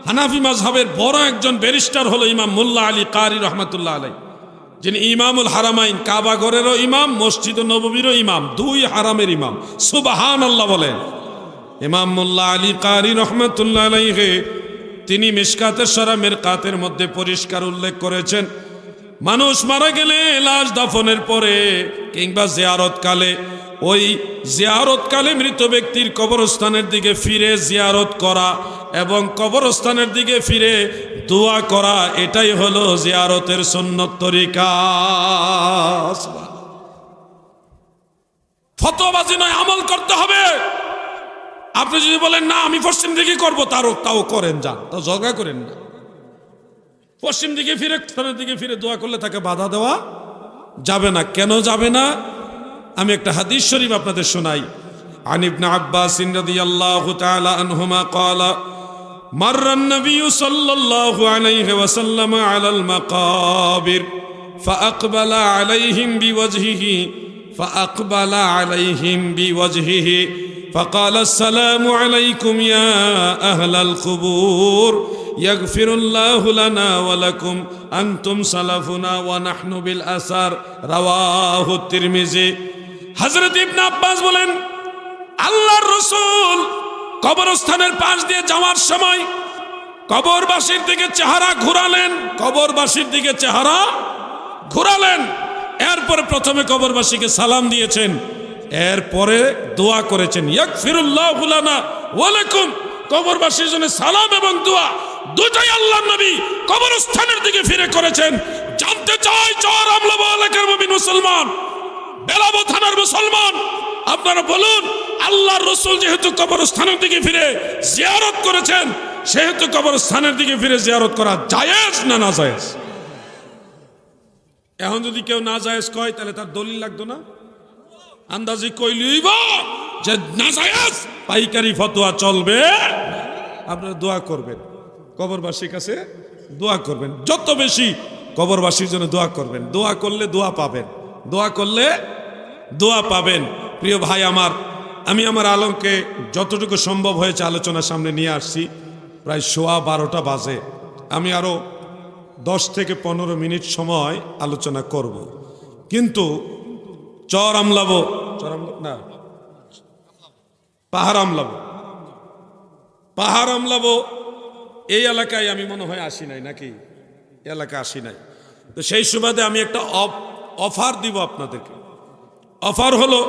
হানাফি মাযহাবের বড় একজন ব্যারিস্টার হলো ইমাম মোল্লা আলী কারি রহমাতুল্লাহ আলাইহি, যিনি ইমামুল হারামাইন, কাবা ঘরেরও ইমাম, মসজিদ নববীরও ইমাম, 2 হারামের ইমাম। সুবহানাল্লাহ বলেন। ইমাম মোল্লা আলী কারি রহমাতুল্লাহ আলাইহি তিনি মিশকাতের সরা মিরকাতের মধ্যে পরিষ্কার উল্লেখ করেছেন, মানুষ মারা গেলে লাশ দাফনের পরে কিংবা জিয়ারতকালে, ওই জিয়ারতকালে মৃত ব্যক্তির কবরস্থানের দিকে ফিরে জিয়ারত করা এবং কবরস্থানের দিকে ফিরে দোয়া করা, এটাই হলো জিয়ারতের সুন্নত তরিকা। ফতোয়াবাজি নয়, আমল করতে হবে। আপনি যদি বলেন না আমি পশ্চিম দিকে করবো, তাও করেন, যান, তাও ঝগড়া করেন না। পশ্চিম দিকে ফিরে, স্থানের দিকে ফিরে দোয়া করলে তাকে বাধা দেওয়া যাবে না। কেন যাবে না? আমি একটা হাদিস শরীফ আপনাদের শোনাই। আন ইবনে আব্বাস রাদিয়াল্লাহু তাআলা আনহুমা قال مر النبي صلى الله عليه وسلم على المقابر فأقبل عليهم بوجهه فقال السلام عليكم يا أهل القبور يغفر الله لنا ولكم أنتم سلفنا ونحن بالأثر رواه الترمذي। হযরত ইবনে আব্বাস বলেন, আল্লাহর রাসূল কবরস্থানের পাশ দিয়ে যাওয়ার সময় কবরবাসীর দিকে চেহারা ঘোরালেন, এরপরে প্রথমে কবরবাসীকে সালাম দিয়েছেন, এরপরে দোয়া করেছেন, ইয়াগফিরুল্লাহু লানা ওয়া লাকুম। কবরবাসীর জন্য সালাম এবং দোয়া দুটাই আল্লাহর নবী কবরস্থানের দিকে ফিরে করেছেন। জানতে চাই, চর আমলা এলাকার মুমিন মুসলমান, বেলাবো থানার মুসলমান, আপনারা বলুন, আল্লাহর রাসূল যেহেতু কবরস্থানের দিকে ফিরে জিয়ারত করেছেন, সেহেতু কবরস্থানের দিকে ফিরে জিয়ারত করা জায়েজ না না জায়েজ? এখন যদি কেউ না জায়েজ কয়, তাহলে তার দলিল লাগতো না? আন্দাজি কইলইব যে না জায়েজ, পাইকারি ফতোয়া চলবে। আপনারা দোয়া করবেন, কবরবাসীর কাছে দোয়া করবেন, যত বেশি কবরবাসীর জন্য দোয়া করবেন। দোয়া করলে দোয়া পাবেন, দোয়া করলে দোয়া পাবেন। প্রিয় ভাই আমার, আমি আমার আলমকে যতটুকু সম্ভব হয়েছে আলোচনার সামনে নিয়ে আসছি। প্রায় 12:15 বাজে। আমি আরও 10 থেকে 15 মিনিট সময় আলোচনা করব, কিন্তু পাহাড় আমলাবো এই এলাকায় আমি মনে হয় আসি নাই, নাকি এলাকায় আসি নাই। তো সেই সুবাদে আমি একটা অফার দিব আপনাদেরকে। অফার হলো,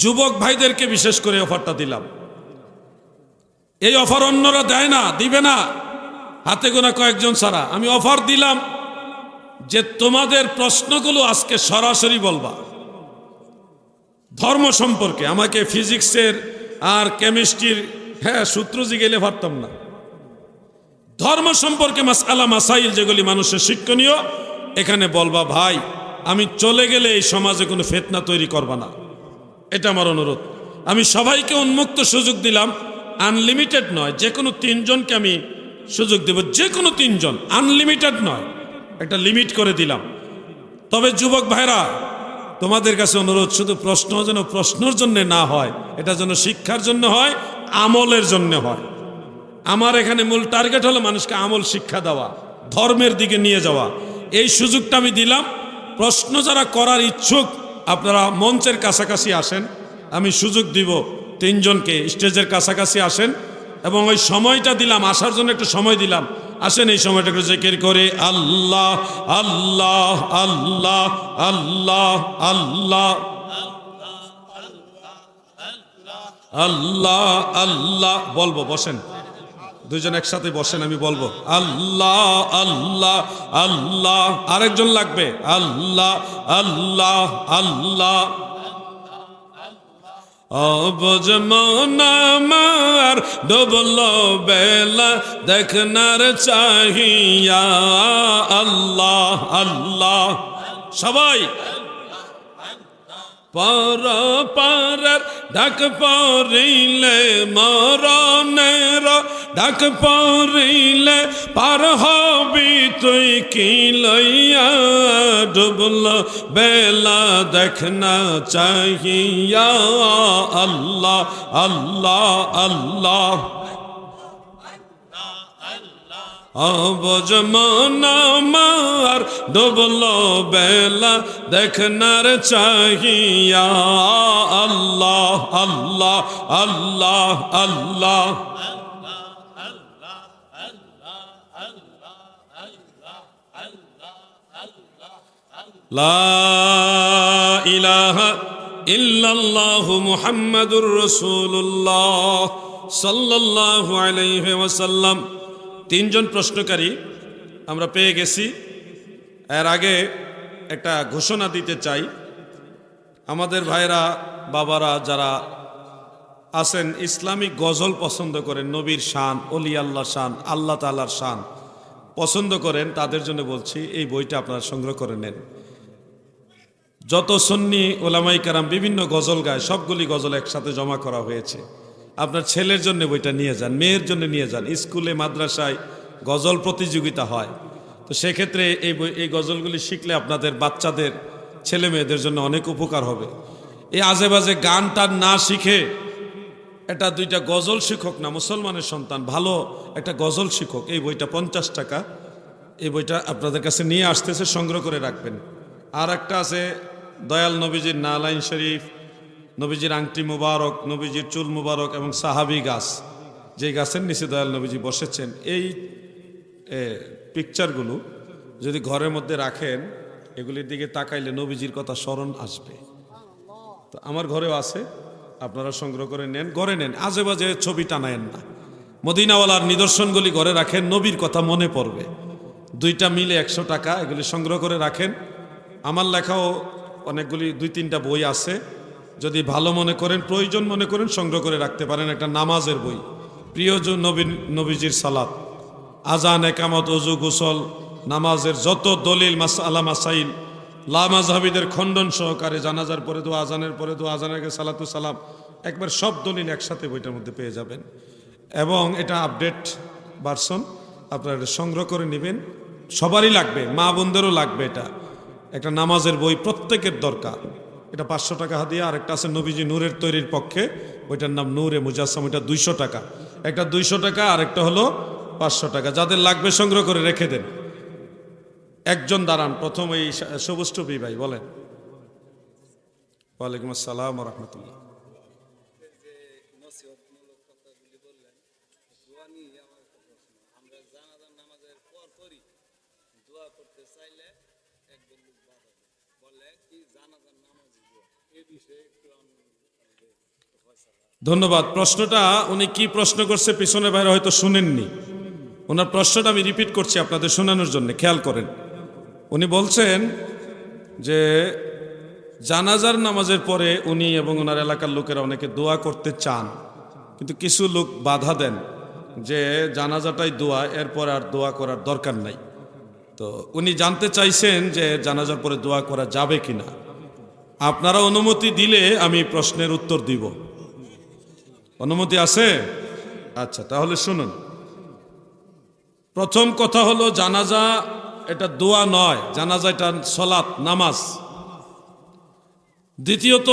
যুবক ভাইদেরকে বিশেষ করে অফারটা দিলাম। এই অফার অন্যরা দেয় না, দিবে না, হাতে গোনা কয়েকজন ছাড়া। আমি অফার দিলাম যে তোমাদের প্রশ্নগুলো আজকে সরাসরি বলবা ধর্ম সম্পর্কে। আমাকে ফিজিক্সের আর কেমিস্ট্রির সূত্র জিগেলে পারতাম না। ধর্ম সম্পর্কে মাসআলা মাসাইল যেগুলি মানুষের শিক্ষণীয়, এখানে বলবা। ভাই, আমি চলে গেলে এই সমাজে কোনো ফিতনা তৈরি করবা না, এটা আমার অনুরোধ। আমি সবাইকে উন্মুক্ত সুযোগ দিলাম, আনলিমিটেড নয়। যে কোনো 3 জনকে আমি সুযোগ দেব, যে কোনো 3 জন, আনলিমিটেড নয়, একটা লিমিট করে দিলাম। তবে যুবক ভাইরা, তোমাদের কাছে অনুরোধ, শুধু প্রশ্ন যেন প্রশ্নের জন্য না হয়, এটা যেন শিক্ষার জন্য হয়, আমলের জন্য হয়। আমার এখানে মূল টার্গেট হলো মানুষকে আমল শিক্ষা দেওয়া, ধর্মের দিকে নিয়ে যাওয়া। এই সুযোগটা আমি দিলাম। প্রশ্ন যারা করার ইচ্ছুক, আপনারা মঞ্চের কাছাকাছি আসেন। আমি সুযোগ দিব 3 জনকে, স্টেজের কাছাকাছি আসেন, এবং ওই সময়টা দিলাম, আসার জন্য একটু সময় দিলাম। আসেন, এই সময়টা একটু জিকির করে আল্লাহ আল্লাহ আল্লাহ আল্লাহ আল্লাহ আল্লাহ আল্লাহ বলবো। বসেন, 2 জন একসাথে বসেন, আমি বলবো আল্লাহ আল্লাহ আল্লাহ। আরেকজন লাগবে, আল্লাহ আল্লাহ আল্লাহ। অবুঝ মন আমার ডুবল বেলা দেখনার চাহিয়া, আল্লাহ আল্লাহ। সবাই পর পারের ডাক পড়িলে, মরণের ডাক পড়িলে পার হবি তুই কি লইয়া, ডুবল বেলা দেখনা চাহিয়া, আল্লাহ আল্লাহ আল্লাহ। অবুঝ মন আমার ডুবল বেলা দেখনার চাহিয়া, আল্লাহ আল্লাহ আল্লাহ আল্লাহ। লা ইলাহা ইল্লাল্লাহু মুহাম্মাদুর রাসূলুল্লাহ সাল্লাল্লাহু আলাইহি ওয়াসাল্লাম। 3 জন প্রশ্নকারী আমরা পেয়ে গেছি। এর আগে একটা ঘোষণা দিতে চাই। আমাদের ভাইরা, বাবারা যারা আছেন, ইসলামিক গজল পছন্দ করেন, নবীর শান, অলি আল্লাহ শান, আল্লাহ তাআলার শান পছন্দ করেন, তাদের জন্য বলছি, এই বইটা আপনারা সংগ্রহ করে নেন। যত সুন্নি ওলামাই কেরাম বিভিন্ন গজল গায়, সবগুলি গজল একসাথে জমা করা হয়েছে। আপনার ছেলের জন্য বইটা নিয়ে যান, মেয়ের জন্য নিয়ে যান। স্কুলে মাদ্রাসায় গজল প্রতিযোগিতা হয়, তো সেক্ষেত্রে এই গজলগুলি শিখলে আপনাদের বাচ্চাদের, ছেলে মেয়েদের জন্য অনেক উপকার হবে। এই আজে বাজে গান টান না শিখে এটা 2টা গজল শিক্ষক না, মুসলমানের সন্তান, ভালো একটা গজল শিক্ষক। এই বইটা 50 টাকা। এই বইটা আপনাদের কাছে নিয়ে আসতেছে, সংগ্রহ করে রাখবেন। আর একটা আছে দয়াল নবীজির নালাইন শরীফ, নবীজির আংটি মুবারক, নবীজির চুল মুবারক এবং সাহাবি গাছ, যে গাছের নিচে দয়াল নবীজি বসেছেন। এই পিকচারগুলো যদি ঘরের মধ্যে রাখেন, এগুলির দিকে তাকাইলে নবীজির কথা স্মরণ আসবে। তো আমার ঘরেও আছে, আপনারা সংগ্রহ করে নেন, ঘরে নেন, আজে বাজে ছবি টানায়েন না। মদিনাওয়ালার নিদর্শনগুলি ঘরে রাখেন, নবীর কথা মনে পড়বে। 2টা মিলে 100 টাকা। এগুলি সংগ্রহ করে রাখেন। আমার লেখাও অনেকগুলি 2-3টা বই আছে, যদি ভালো মনে করেন, প্রয়োজন মনে করেন, সংগ্রহ করে রাখতে পারেন। একটা নামাজের বই, প্রিয় নবীজির সালাত, আজান, একামত, ওযু, গোসল, নামাজের যত দলিল, মাসআলা মাসাইল, লামাযহাবীদের খণ্ডন সহকারে, জানাজার পরে দোয়া, আজানের পরে দোয়া, আজানের আগে সালাতু সালাম, একবার সব দলিল একসাথে বইটার মধ্যে পেয়ে যাবেন। এবং এটা আপডেট ভার্সন, আপনারা এটা সংগ্রহ করে নেবেন। সবারই লাগবে, মা বোনদেরও লাগবে। এটা একটা নামাজের বই, প্রত্যেকের দরকার। এটা 500 টাকা হাদিয়া। আরেকটা আছে নবীজি নূরের তৈরির পক্ষে, ওইটার নাম নূরে মুজাসসাম, ওইটা 200 টাকা। একটা 200 টাকা, আরেকটা হলো 500 টাকা। যাদের লাগবে সংগ্রহ করে রেখে দেন। একজন দাঁড়ান, প্রথম এই সবুজ টুপি ভাই বলেন। ওয়ালাইকুম আসসালাম রহমতুল্লাহ। ধন্যবাদ। প্রশ্নটা উনি কি প্রশ্ন করছে পিছনে বাইরে হয়তো শুনেননি। ওনার প্রশ্নটা আমি রিপিট করছি আপনাদের শোনানোর জন্য, খেয়াল করেন। উনি বলছেন যে জানাজার নামাজের পরে উনি এবং ওনার এলাকার লোকেরা অনেকে দোয়া করতে চান, কিন্তু কিছু লোক বাধা দেন যে জানাজাটাই দোয়া, এরপর আর দোয়া করার দরকার নাই। তো উনি জানতে চাইছেন যে জানাজার পরে দোয়া করা যাবে কিনা। আপনারা অনুমতি দিলে আমি প্রশ্নের উত্তর দিব। অনুমতি আছে? আচ্ছা, তাহলে শুনুন। প্রথম কথা হলো জানাজা এটা দোয়া নয়, জানাজা এটা সালাত, নামাজ। দ্বিতীয়ত,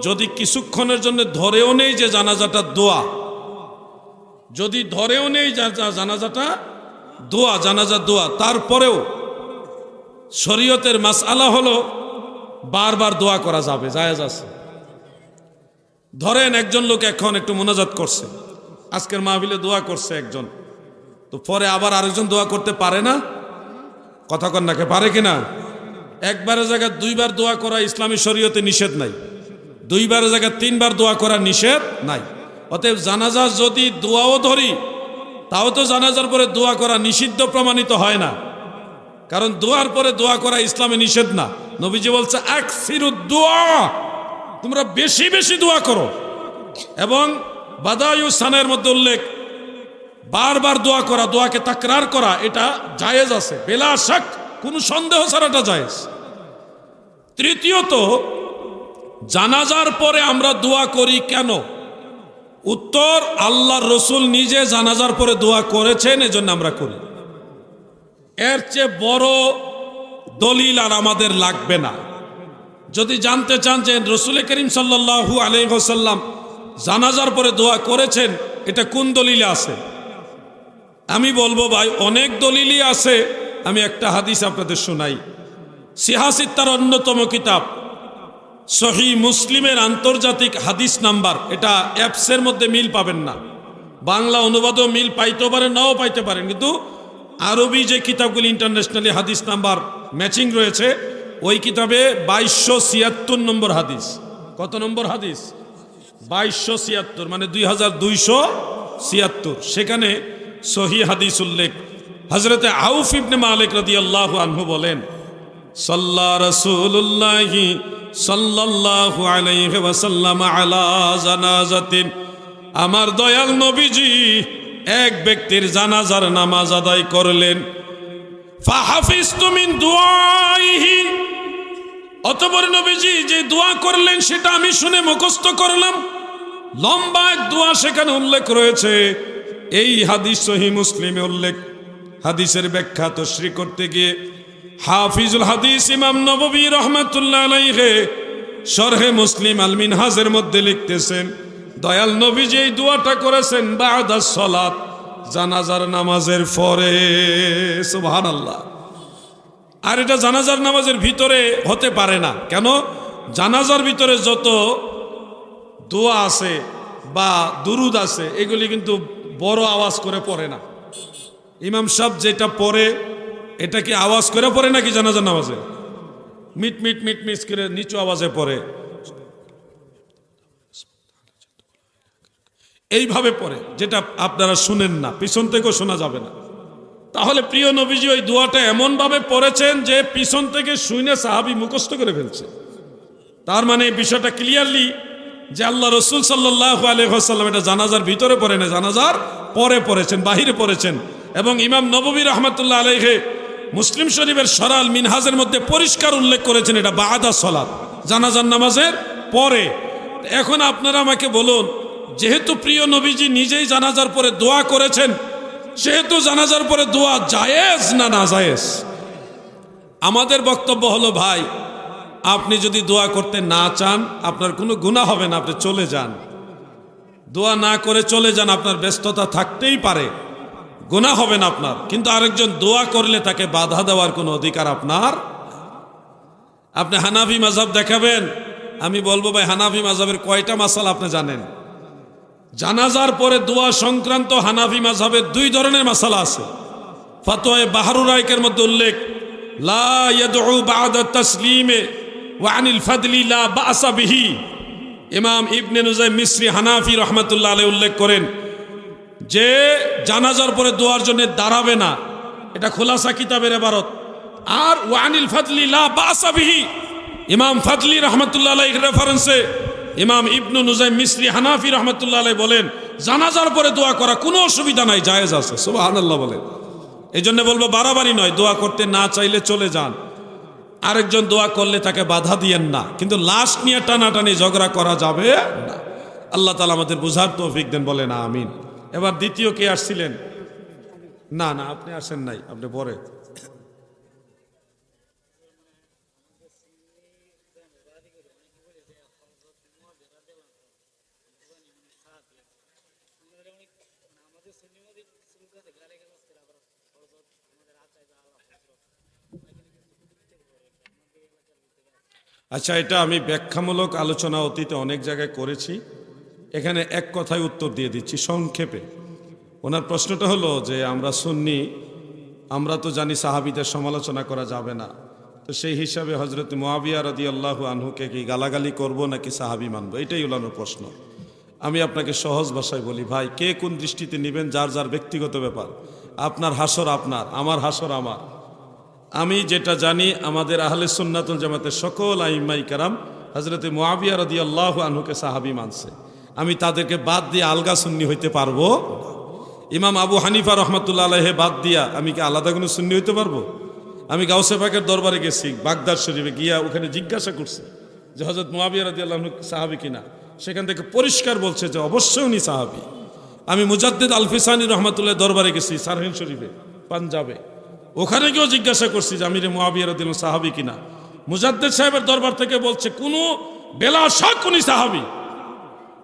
যদি কিছুক্ষণের জন্য ধরেও নেই যে জানাজাটা দোয়া, যদি ধরেও নেই জানাজাটা দোয়া, জানাজা দোয়া, তারপরেও শরীয়তের মাসআলা হলো বারবার দোয়া করা যাবে, জায়েজ আছে। ধরেন একজন লোক এখন একটু মুনাজাত করছে, আজকের মাহফিলে দোয়া করছে একজন, তো পরে আবার আরেকজন দোয়া করতে পারে না? কথা কন নাকি, পারে কিনা? একবারের জায়গায় দুইবার দোয়া করা ইসলামী শরীয়তে নিষেধ নাই, দুইবারের জায়গায় তিনবার দোয়া করা নিষেধ নাই। অতএব জানাজা যদি দোয়াও ধরি, তাও তো জানাজার পরে দোয়া করা নিষিদ্ধ প্রমাণিত হয় না, কারণ দোয়ার পরে দোয়া করা ইসলামে নিষেধ না। নবীজি বলছে আকসিরুদ দোয়া, তোমরা বেশি বেশি দোয়া করো। এবং বাদায়ু সানের মধ্যে উল্লেখ, বারবার দোয়া করা, দোয়াকে তাকরার করা, এটা জায়েজ আছে, বেলা শাক, কোনো সন্দেহ ছাড়াটা জায়েজ। তৃতীয়ত, জানাজার পরে আমরা দোয়া করি কেন? উত্তর, আল্লাহর রসুল নিজে জানাজার পরে দোয়া করেছেন, এজন্য আমরা করি। এর চেয়ে বড় দলিল আর আমাদের লাগবে না। যদি জানতে চান যে রসুল করিম সাল্লাল্লাহু আলাইহি ওয়াসাল্লাম জানাজার পরে দোয়া করেছেন, এটা কোন দলিলে আছে, আমি বলবো ভাই অনেক দলিলই আছে। আমি একটা হাদিস আপনাদের শোনাই। সিহাসিত্তার অন্যতম কিতাব সহি মুসলিমের আন্তর্জাতিক হাদিস নাম্বার, এটা অ্যাপসের মধ্যে মিল পাবেন না, বাংলা অনুবাদও মিল পাইতে পারেন, নাও পাইতে পারেন, কিন্তু আরবি যে কিতাবগুলি ইন্টারন্যাশনালি হাদিস নাম্বার ম্যাচিং রয়েছে, ওই কিতাবে 2276 নম্বর হাদিস। কত নম্বর হাদিস? 2276, মানে 2276। সেখানে সহি হাদিস উল্লেখ। হযরতে আউফ ইবনে মালিক রাদিয়াল্লাহু আনহু বলেন, সাল্লা রাসূলুল্লাহি সাল্লাল্লাহু আলাইহি ওয়াসাল্লাম আলা জানাজাতিন, আমার দয়াল নবীজি এক ব্যক্তির জানাজার নামাজ আদায় করলেন। ফাহাফিজতু মিন দুআইহি, অতঃপর নবীজি যে দোয়া করলেন সেটা আমি শুনে মুখস্থ করলাম। লম্বা এক দোয়া সেখানে উল্লেখ রয়েছে। এই হাদিস সহি মুসলিমে উল্লেখ। হাদিসের ব্যাখ্যা তশরী করতে গিয়ে হাফিজুল হাদিস ইমাম নববী রাহমাতুল্লাহ আলাইহি শরহে মুসলিম আল মিনহাজের মধ্যে লিখতেছেন, দয়াল নবীজি এই দোয়াটা করেছেন বাদাস সালাত, জানাজার নামাজের পরে। সুবহানাল্লাহ। আর এটা জানাজার নামাজের ভিতরে হতে পারে না। কেন? জানাজার ভিতরে যত দোয়া আছে বা দুরুদ আছে, এগুলি কিন্তু বড় আওয়াজ করে পড়ে না। ইমাম সাহেব যেটা পড়ে, এটা কি আওয়াজ করে পড়ে নাকি জানাজার নামাজে? মিট মিট মিট মিট করে নিচু আওয়াজে পড়ে, এইভাবে পড়ে, যেটা আপনারা শুনেন না, পিছন থেকেও শোনা যাবে না। তাহলে প্রিয় নবীজি ওই দোয়াটা এমন ভাবে পড়েছেন যে পিছন থেকে শুনে সাহাবী মুখস্থ করে ফেলছে। তার মানে এই বিষয়টা ক্লিয়ারলি যে আল্লাহ রসুল সাল্লাল্লাহু আলাইহি ওয়াসাল্লাম এটা জানাজার ভিতরে পড়ে না, জানাজার পরে পড়েছেন, বাহিরে পড়েছেন। এবং ইমাম নববী রাহমাতুল্লাহ আলাইহি মুসলিম শরীফের সরাল মিনহাজের মধ্যে পরিষ্কার উল্লেখ করেছেন এটা বাদা সালাত, জানাজার নামাজের পরে। এখন আপনারা আমাকে বলুন, যেহেতু প্রিয় নবীজি নিজেই জানাজার পরে দোয়া করেছেন, সেহেতু জানাজার পরে দোয়া জায়েজ না নাজায়েজ? আমাদের বক্তব্য হলো, ভাই আপনি যদি দোয়া করতে না চান আপনার কোনো গুনাহ হবে না, আপনি চলে যান। দোয়া না করে চলে যান, আপনার ব্যস্ততা থাকতেই পারে, গুনাহ হবে না আপনার। কিন্তু আরেকজন দোয়া করলে তাকে বাধা দেওয়ার কোনো অধিকার আপনার। আপনি হানাফি মাযহাব দেখাবেন, আমি বলবো ভাই হানাফি মাযহাবের কয়টা মাসালা আপনি জানেন? জানাজার পরে দোয়া সংক্রান্ত হানাফি মাযহাবের 2 ধরনের মাসালা আছে। ফতোয়ায়ে বাহরুর রাইকের মধ্যে উল্লেখ, লা ইয়াদউ বা'দা তাসলিমে ওয়া আনিল ফাদলি লা বা'সা বিহি। ইমাম ইবনে নুজাইম মিসরি হানাফি রহমাতুল্লাহ আলাইহি উল্লেখ করেন যে জানাজার পরে দোয়ার জন্য দাঁড়াবে না, এটা খোলাসা কিতাবের ইবারত। আর ওয়া আনিল ফাদলি লা বা'সা বিহি, ইমাম ফাদলি রহমাতুল্লাহ আলাইহি রেফারেন্সে ইমাম ইবনে নুজাইম মিসরি হানাফি রহমাতুল্লাহ আলাইহি বলেন জানাজার পরে দোয়া করা কোনো অসুবিধা নাই, জায়েজ আছে। সুবহানাল্লাহ বলেন। এই জন্য বলবো বাড়াবাড়ি নয়, দোয়া করতে না চাইলে চলে যান, আরেকজন দোয়া করলে তাকে বাধা দিয়েন না, কিন্তু লাশ নিয়ে টানাটানি ঝগড়া করা যাবে না। আল্লাহ তাআলা আমাদের বুঝার তৌফিক দেন, বলেন আমিন। এবার দ্বিতীয় কে আসছিলেন? না না, আপনি আসেন নাই, আপনি পরে। আচ্ছা, এটা আমি ব্যাখ্যামূলক আলোচনা অতীতে অনেক জায়গায় করেছি, এখানে এক কথায় উত্তর দিয়ে দিচ্ছি সংক্ষেপে। ওনার প্রশ্নটা হলো যে আমরা সুন্নি, আমরা তো জানি সাহাবীদের সমালোচনা করা যাবে না, তো সেই হিসাবে হযরত মুআবিয়া রাদিয়াল্লাহু আনহুকে কি গালাগালি করব নাকি সাহাবী মানব, এটাই ওনার প্রশ্ন। আমি আপনাকে সহজ ভাষায় বলি, ভাই কে কোন দৃষ্টিতে নেবেন যার যার ব্যক্তিগত ব্যাপার। আপনার হাসর আপনার, আমার হাসর আমার। আমি যেটা জানি আমাদের আহলে সুন্নাতুল জামাতের সকল আইম্মায়ে কেরাম হযরত মুআবিয়া রাদিয়াল্লাহু আনহুকে সাহাবী মানছে। আমি তাদেরকে বাদ দিয়ে আলগা সুন্নি হইতে পারবো? ইমাম আবু হানিফা রহমাতুল্লাহ আলাইহি বাদ দিয়া আমি কি আলাদা কোনো সুন্নি হইতে পারবো? আমি গাউসে পাকের দরবারে গেছি বাগদাদ শরীফে, গিয়া ওখানে জিজ্ঞাসা করছি যে হযরত মুআবিয়া রাদিয়াল্লাহু আনহু সাহাবী কিনা। সেখান থেকে পরিষ্কার বলছে যে অবশ্যই উনি সাহাবী। আমি মুজাদ্দিদ আল ফিসানি রহমাতুল্লাহ দরবারে গেছি সারহিন শরীফে পাঞ্জাবে, ওখানে গিয়েও জিজ্ঞাসা করছি যে আমিরে মুআবিয়া রাদিয়াল্লাহু আনহু সাহাবী কিনা। মুজাদ্দিদ সাহেবের দরবার থেকে বলছে কোনো বেলা শক উনি সাহাবী।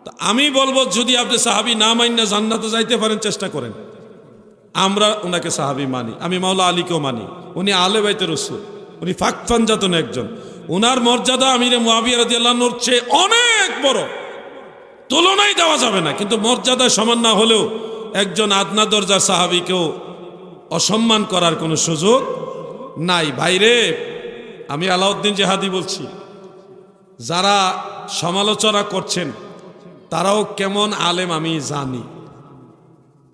তো আমি বলবো যদি আপনি সাহাবী না মাইন্না জান্নাতে যাইতে পারেন চেষ্টা করেন। আমরা ওনাকে সাহাবী মানি, আমি মাওলা আলীকেও মানি, উনি আলে বাইতে রাসূল, উনি ফাকফানজাতন একজন। ওনার মর্যাদা আমিরে মুআবিয়া রাদিয়াল্লাহু আনহুর চেয়ে অনেক বড়, তুলনাই দেওয়া যাবে না। কিন্তু মর্যাদা সমান না হলেও একজন আদনা দরজার সাহাবীকেও অসম্মান করার কোনো সুযোগ নাই। ভাইরে, আমি আলাউদ্দিন জেহাদি বলছি, যারা সমালোচনা করছেন তারাও কেমন আলেম আমি জানি,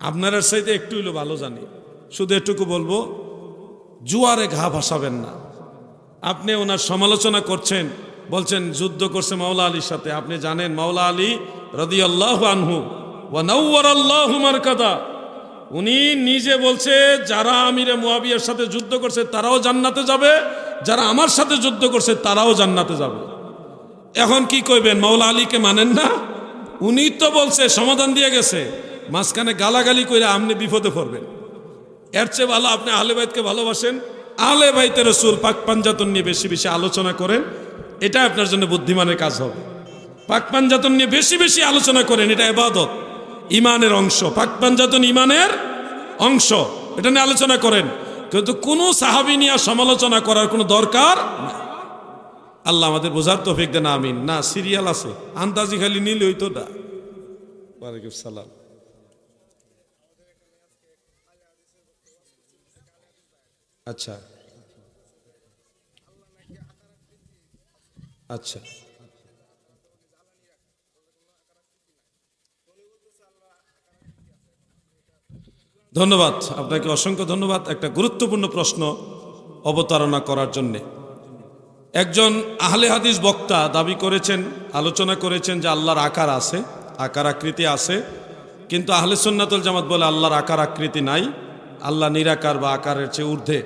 আপনারা সাথে একটু হইলো ভালো জানি। শুধু এটুকু বলবো, জুয়ারে ঘা ভাসাবেন না। আপনি ওনার সমালোচনা করছেন, বলছেন যুদ্ধ করছে মাওলা আলীর সাথে। আপনি জানেন মাওলা আলী রাদিয়াল্লাহু আনহু ওয়া নাওয়ারাল্লাহু মারকাদা, উনি নিজে বলছে যারা আমিরে মুআবিয়ার সাথে যুদ্ধ করছে তারাও জান্নাতে যাবে, যারা আমার সাথে যুদ্ধ করছে তারাও জান্নাতে যাবে। এখন কি কইবেন, মাওলা আলীকে মানেন না? উনি তো বলছে, সমাধান দিয়ে গেছে, মাঝখানে গালাগালি কইরা আপনি বিপদে পড়বেন। এর চেয়ে ভালো আপনি আহলে বাইতকে ভালোবাসেন, আহলে বাইতে রাসূল পাক পাঞ্জাতন নিয়ে বেশি বেশি আলোচনা করেন, এটা আপনার জন্য বুদ্ধিমানের কাজ হবে। পাক পাঞ্জাতন নিয়ে বেশি বেশি আলোচনা করেন, এটা ইবাদত, ইমানের অংশ। পাক পাঞ্জাতন ইমানের অংশ, এটা নিয়ে আলোচনা করেন। কিন্তু কোনো সাহাবী নিয়ে সমালোচনা করার কোনো দরকার নাই। আল্লাহ আমাদের বোঝার তৌফিক দেন, আমিন। না সিরিয়াল আছে, আন্দাজি খালি নিলে হইতো না। ওয়ালাইকুম সালাম। আচ্ছা আচ্ছা, ধন্যবাদ আপনাকে, অসংখ্য ধন্যবাদ একটা গুরুত্বপূর্ণ প্রশ্ন অবতারণা করার জন্যে। একজন আহলে হাদিস বক্তা দাবি করেছেন, আলোচনা করেছেন যে আল্লাহর আকার আছে, আকার আকৃতি আছে, কিন্তু আহলে সুন্নাতুল জামাত বলে আল্লাহর আকার আকৃতি নাই, আল্লাহ নিরাকার বা আকারের চেয়ে ঊর্ধ্বে।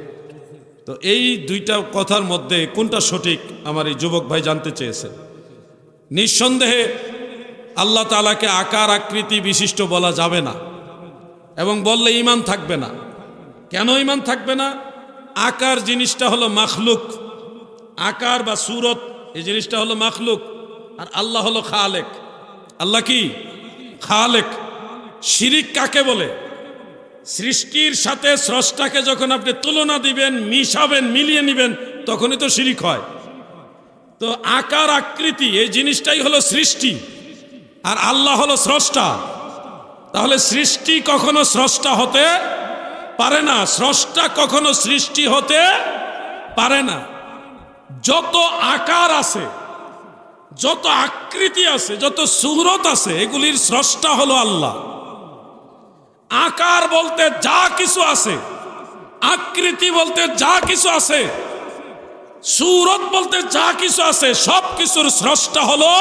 তো এই দুইটা কথার মধ্যে কোনটা সঠিক আমার এই যুবক ভাই জানতে চেয়েছেন। নিঃসন্দেহে আল্লাহ তাআলাকে আকার আকৃতি বিশিষ্ট বলা যাবে না, এবং বললে ঈমান থাকবে না। কেন ঈমান থাকবে না? আকার জিনিসটা হলো মাখলুক, আকার বা সুরত এই জিনিসটা হলো মাখলুক, আর আল্লাহ হলো খালেক। আল্লাহ কি? খালেক। শিরিক কাকে বলে? সৃষ্টির সাথে স্রষ্টাকে যখন আপনি তুলনা দিবেন, মিশাবেন, মিলিয়ে নিবেন, তখনই তো শিরিক হয়। তো আকার আকৃতি এই জিনিসটাই হলো সৃষ্টি, আর আল্লাহ হলো স্রষ্টা। তাহলে সৃষ্টি কখনো স্রষ্টা হতে পারে না, স্রষ্টা কখনো সৃষ্টি হতে পারে না। যত আকার আছে, যত আকৃতি আছে, যত সুরত আছে, এগুলির স্রষ্টা হলো আল্লাহ। আকার বলতে যা কিছু আছে, আকৃতি বলতে যা কিছু আছে, সুরত বলতে যা কিছু আছে, সব কিছুর স্রষ্টা হলো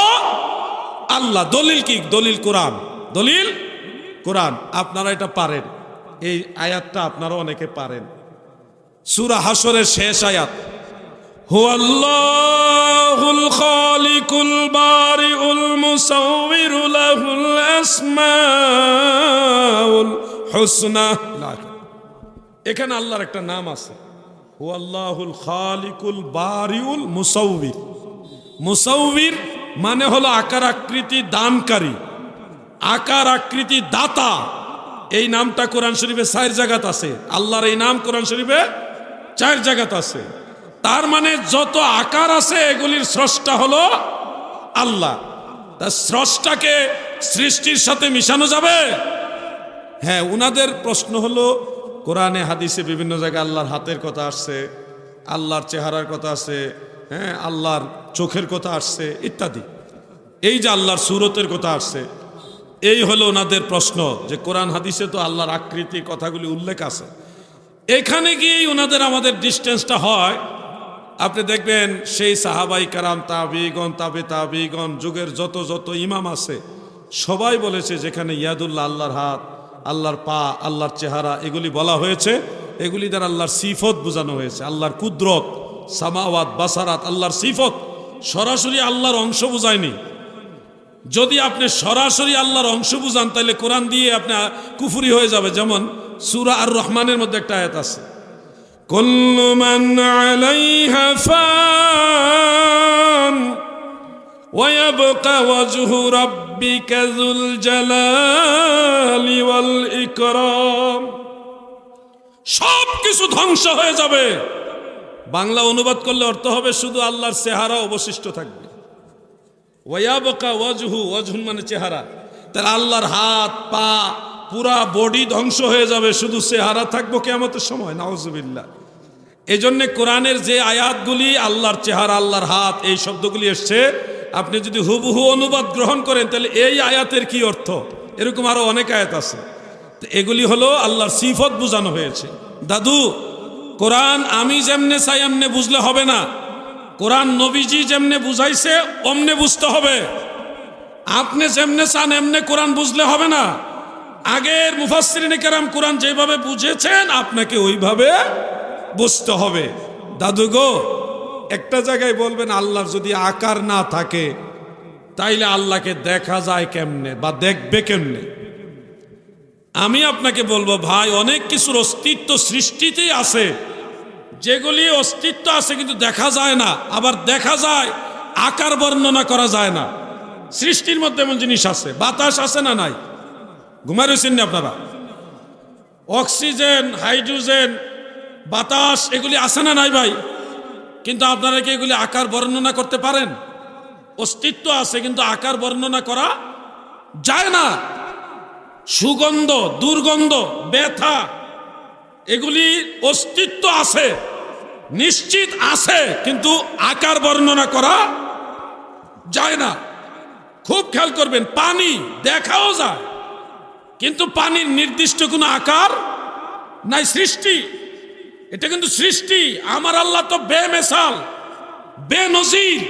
আল্লাহ। দলিল কি? দলিল কোরআন। দলিল কোরআন। আপনারা এটা পারেন, এই আয়াতটা আপনারা অনেকে পারেন। সূরা হাসরের শেষ আয়াত, হুয়াল্লাহুল খালিকুল বারিউল মুসাউবিরু লাহুল আসমাউল হুসনা। এখানে আল্লাহর একটা নাম আছে, হুয়াল্লাহুল খালিকুল বারিউল মুসাউবির। মুসাউবির মানে হলো আকার আকৃতি দানকারী, আকার আকৃতি দাতা। এই নামটা কোরআন শরীফে 4 জায়গাত আছে। আল্লাহর এই নাম কোরআন শরীফে 4 জায়গাত আছে। তার মানে যত আকার আছে এগুলির স্রষ্টা হলো আল্লাহ। তা স্রষ্টাকে সৃষ্টির সাথে মিশানো যাবে? হ্যাঁ। উনাদের প্রশ্ন হলো, কোরআনে হাদিসে বিভিন্ন জায়গায় আল্লাহর হাতের কথা আসছে, আল্লাহর চেহারার কথা আছে, হ্যাঁ, আল্লাহর চোখের কথা আসছে ইত্যাদি। এই যে আল্লাহর সুরতের কথা আসছে, এই হলো ওনাদের প্রশ্ন, যে কোরআন হাদিসে তো আল্লাহর আকৃতির কথাগুলি উল্লেখ আছে। এখানে গিয়েই ওনাদের আমাদের ডিস্টেন্সটা হয়। আপনি দেখবেন সেই সাহাবাই কারাম, তাবিগণ, তাবে তাবিগণ, যুগের যত যত ইমাম আছে, সবাই বলেছে যেখানে ইয়াদুল্লাহ, আল্লাহর হাত, আল্লাহর পা, আল্লাহর চেহারা এগুলি বলা হয়েছে, এগুলি দ্বারা আল্লাহর সিফত বোঝানো হয়েছে। আল্লাহর কুদরত, সামাওয়াত, বাসারাত, আল্লাহর সিফত। সরাসরি আল্লাহর অংশ বোঝায়নি। যদি আপনি সরাসরি আল্লাহর অংশ বুঝান, তাহলে কোরআন দিয়ে আপনি কুফরি হয়ে যাবে। যেমন সূরা আর রহমানের মধ্যে একটা আয়াত আছে, কুল্লু মান আলাইহা ফান ওয়া ইয়াবকা ওয়াজহু রাব্বিকা যুল জালালি ওয়াল ইকরাম। সব কিছু ধ্বংস হয়ে যাবে। বাংলা অনুবাদ করলে অর্থ হবে শুধু আল্লাহর চেহারা অবশিষ্ট থাকবে। ওয়ায়াবকা ওয়াজহু, ওয়াজহুন মানে চেহারা। তাহলে আল্লাহর হাত, পা, পুরা বডি ধ্বংস হয়ে যাবে, শুধু চেহারা থাকবো কিয়ামতের সময়। নাউজুবিল্লাহ। এই জন্য কোরআনের যে আয়াতগুলি আল্লাহর চেহারা, আল্লাহর হাত, এই শব্দগুলি এসছে, আপনি যদি হুবহু অনুবাদ গ্রহণ করেন, তাহলে এই আয়াতের কি অর্থ? এরকম আরো অনেক আয়াত আছে। তো এগুলি হলো আল্লাহর সিফত বোঝানো হয়েছে। দাদু, কোরআন আমি যেমনে চাই এমনে বুঝলে হবে না। কোরআন নবীজি যেমনে বুঝাইছে অমনে বুঝতে হবে। আপনি যেমনে চান এমনে কোরআন বুঝলে হবে না। আগের মুফাসসিরিনে কেরাম কোরআন যেভাবে বুঝেছেন আপনাকে ওইভাবে বুঝতে হবে। দাদু গো, একটা জায়গায় বলবেন আল্লাহর যদি আকার না থাকে, তাইলে আল্লাহকে দেখা যায় কেমনে বা দেখবে কেমনে? আমি আপনাকে বলবো, ভাই, অনেক কিছুর অস্তিত্ব সৃষ্টিতেই আছে, যেগুলি অস্তিত্ব আছে কিন্তু দেখা যায় না, আবার দেখা যায় আকার বর্ণনা করা যায় না। সৃষ্টির মধ্যে এমন জিনিস আছে। বাতাস আছে না নাই? ঘুমায় রয়েছেন না আপনারা? অক্সিজেন, হাইড্রোজেন, বাতাস এগুলি আছে না নাই ভাই? কিন্তু আপনারা কি এগুলি আকার বর্ণনা করতে পারেন? অস্তিত্ব আছে কিন্তু আকার বর্ণনা করা যায় না। সুগন্ধ, দুর্গন্ধ, ব্যথা, এগুলি অস্তিত্ব আছে, নিশ্চিত আছে, কিন্তু আকার বর্ণনা করা যায় না। খুব খেয়াল করবেন, পানি দেখাও যায়, কিন্তু পানির নির্দিষ্ট কোনো আকার নাই। সৃষ্টি, এটা কিন্তু সৃষ্টি। আমার আল্লাহ তো বেমেসাল, বেনজির।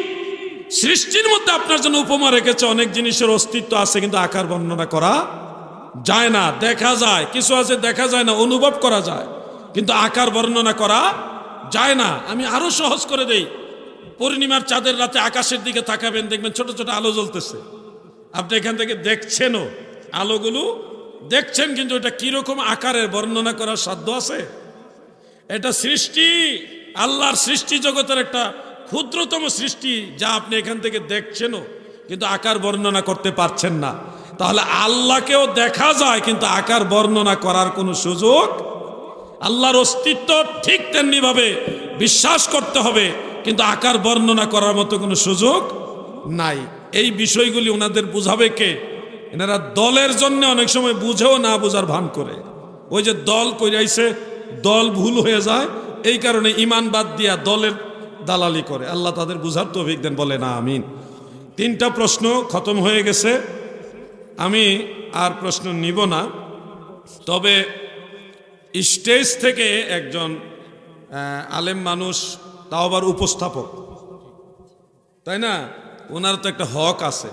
সৃষ্টির মধ্যে আপনার জন্য উপমা রেখেছে। অনেক জিনিসের অস্তিত্ব আছে কিন্তু আকার বর্ণনা করা যায় না। দেখা যায়, কিছু আছে দেখা যায় না, অনুভব করা যায়, কিন্তু আকার বর্ণনা করা যায় না। আমি আরো সহজ করে দেই। পূর্ণিমার চাঁদের রাতে আকাশের দিকে তাকাবেন, দেখবেন ছোট ছোট আলো জ্বলতেছে। আপনি এখান থেকে দেখছেনও, আলোগুলো দেখছেন, কিন্তু এটা কিরকম আকারের বর্ণনা করার সাধ্য আছে? এটা সৃষ্টি, আল্লাহর সৃষ্টি জগতের একটা ক্ষুদ্রতম সৃষ্টি যা আপনি এখান থেকে দেখছেনও কিন্তু আকার বর্ণনা করতে পারছেন না, তাহলে আল্লাহকেও দেখা যায় কিন্তু আকার বর্ণনা করার কোনো সুযোগ, আল্লাহর অস্তিত্ব ঠিক তেমনিভাবে বিশ্বাস করতে হবে কিন্তু আকার বর্ণনা করার মতো কোনো সুযোগ নাই। এই বিষয়গুলি ওনাদের বুঝাবে কে? এনারা দলের জন্য অনেক সময় বুঝেও না বুঝার ভান করে, ওই যে দল কইরাইছে, দল ভুল হয়ে যায়, এই কারণে ইমান বাদ দিয়া দলের দালালি করে। আল্লাহ তাদের বুঝার তৌফিক দেন, বলে না আমিন। 3টা প্রশ্ন খতম হয়ে গেছে, আমি আর প্রশ্ন নিব না। তবে স্টেজ থেকে একজন আলেম মানুষ, তাও আবার উপস্থাপক, তাই না, ওনার তো একটা হক আছে।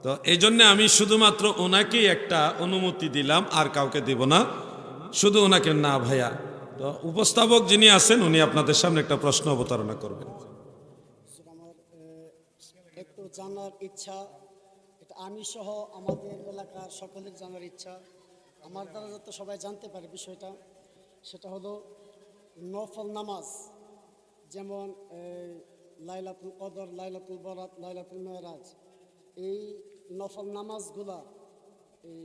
তো এই জন্য আমি শুধুমাত্র ওনাকেই একটা অনুমতি দিলাম, আর কাউকে দিব না, শুধু ওনাকে। না ভাইয়া, তো উপস্থাপক যিনি আছেন উনি আপনাদের সামনে একটা প্রশ্ন অবতারণা করবেন। আমার একটু জানার ইচ্ছা, এটা আমি সহ আমাদের এলাকার সকলের জানার ইচ্ছা, আমার দ্বারা যাতে সবাই জানতে পারে বিষয়টা, সেটা হলো নফল নামাজ, যেমন লাইলাতুল কদর, লাইলাতুল বরাত, লাইলাতুল মেরাজ, এই নফল নামাজগুলা এই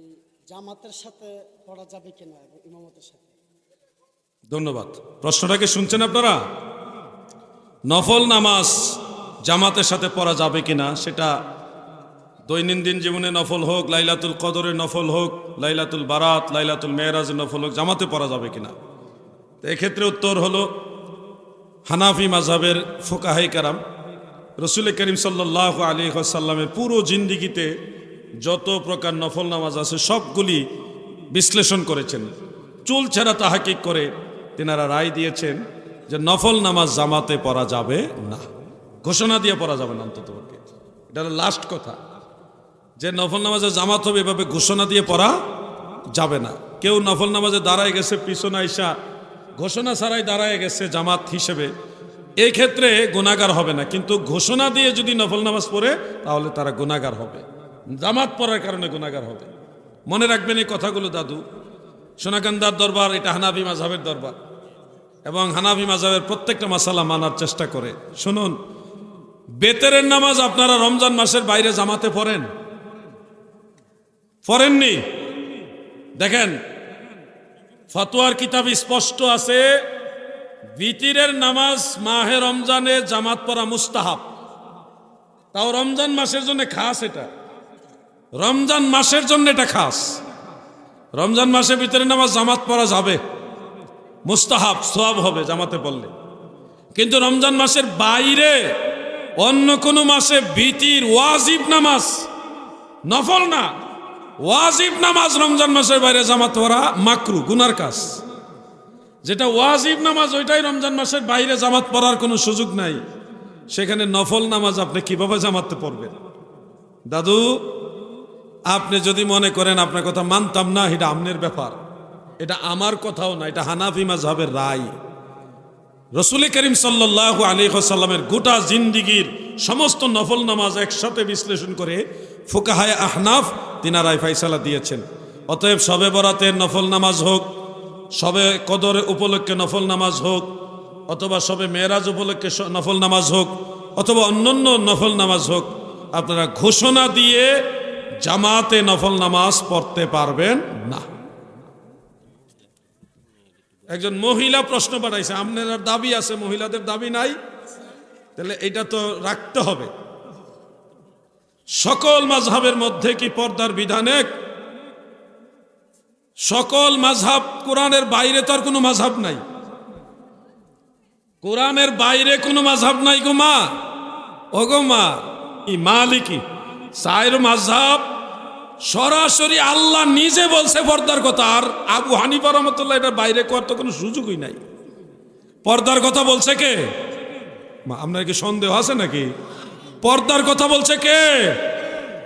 জামাতের সাথে পড়া যাবে কিনা এবং ইমামতের সাথে? ধন্যবাদ। প্রশ্নটাকে শুনছেন আপনারা? নফল নামাজ জামাতের সাথে পড়া যাবে কিনা, সেটা দৈনন্দিন জীবনে নফল হোক, লাইলাতুল কদরের নফল হোক, লাইলাতুল বারাত, লাইলাতুল মেরাজের নফল হোক, জামাতে পড়া যাবে কিনা। তো এক্ষেত্রে উত্তর হলো, হানাফি মাযহাবের ফুকাহায়ে কেরাম রসুল করিম সাল্লাল্লাহু আলাইহি ওয়াসাল্লামের পুরো জিন্দিগিতে যত প্রকার নফল নামাজ আছে সবগুলি বিশ্লেষণ করেছেন, চুল ছেঁড়া তাহাকিক করে তেনারা রায় দিয়েছেন যে নফল নামাজ জামাতে পড়া যাবে না, ঘোষণা দিয়ে পড়া যাবে না। অন্তত এটা হলো লাস্ট কথা, যে নফল নামাজে জামাত হবে এভাবে ঘোষণা দিয়ে পড়া যাবে না। কেউ নফল নামাজে দাঁড়ায় গেছে, পিছনে আইসা ঘোষণা ছাড়াই দাঁড়ায় গেছে জামাত হিসেবে, এই ক্ষেত্রে গুনাহগার হবে না, কিন্তু ঘোষণা দিয়ে যদি নফল নামাজ পড়ে তাহলে তারা গুনাহগার হবে, জামাত পড়ার কারণে গুনাহগার হবে। মনে রাখবেন এই কথাগুলো দাদু। সোনাকান্দার দরবার এটা হানাফি মাযহাবের দরবার, এবং হানাফি মাযহাবের প্রত্যেকটা মাসালা মানার চেষ্টা করে। শুনুন, বেতেরের নামাজ আপনারা রমজান মাসের বাইরে জামাতে পড়েন? পড়েননি? দেখেন ফতোয়ার কিতাবে স্পষ্ট আছে, বিতিরের নামাজ মাহে রমজানে জামাত পড়া মুস্তাহাব, তাও রমজান মাসের জন্য খাস। এটা রমজান মাসের জন্য এটা খাস। রমজান মাসে বিতিরের নামাজ জামাত পড়া যাবে, মুস্তাহাব, সওয়াব হবে জামাতে পড়লে। কিন্তু রমজান মাসের বাইরে অন্য কোনো মাসে বিতির ওয়াজিব নামাজ, নফল না, ওয়াজিব নামাজ রমজান মাসের বাইরে জামাত পড়া মাকরু, গুনার কাজ। যেটা ওয়াজিব নামাজ ওইটাই রমজান মাসের বাইরে জামাত পড়ার কোনো সুযোগ নাই, সেখানে নফল নামাজ আপনি কিভাবে জামাতে পড়বেন? দাদু, আপনি যদি মনে করেন আপনার কথা মানতাম না, এটা আপনার ব্যাপার, এটা আমার কথাও না, এটা হানাফি মাযহাবের রায়। রসুল করিম সাল্লাল্লাহু আলাইহি ওয়াসাল্লামের গোটা জিন্দিগির সমস্ত নফল নামাজ একসাথে বিশ্লেষণ করে ফুকাহায়ে আহনাফ তিনারাই ফায়সালা দিয়েছেন। অতএব শবে বরাতের নফল নামাজ হোক, শবে কদর উপলক্ষে নফল নামাজ হোক, অথবা শবে মেরাজ উপলক্ষে নফল নামাজ হোক, অথবা অন্যান্য নফল নামাজ হোক, আপনারা ঘোষণা দিয়ে জামাতে নফল নামাজ পড়তে পারবেন না। একজন মহিলা প্রশ্ন পাঠাইছে, আপনার দাবি আছে, মহিলাদের দাবি নাই, তাহলে এটা তো রাখতে হবে। সকল মাযহাবের মধ্যে কি পর্দার বিধান এক? সকল মাযহাব, কোরআনের বাইরে তো আর কোনো মাযহাব নাই, কোরআনের বাইরে কোনো মাযহাব নাই গো মা, ও গো মা। মালিকি চার মাযহাব সরাসরি আল্লাহ নিজে বলছে পর্দার কথা, আর আবু হানিফা রাহমাতুল্লাহ এটার বাইরে করার তো কোনো সুযোগই নাই। পর্দার কথা বলছে কে? আপনার কি সন্দেহ আছে নাকি? পর্দার কথা বলছে কে?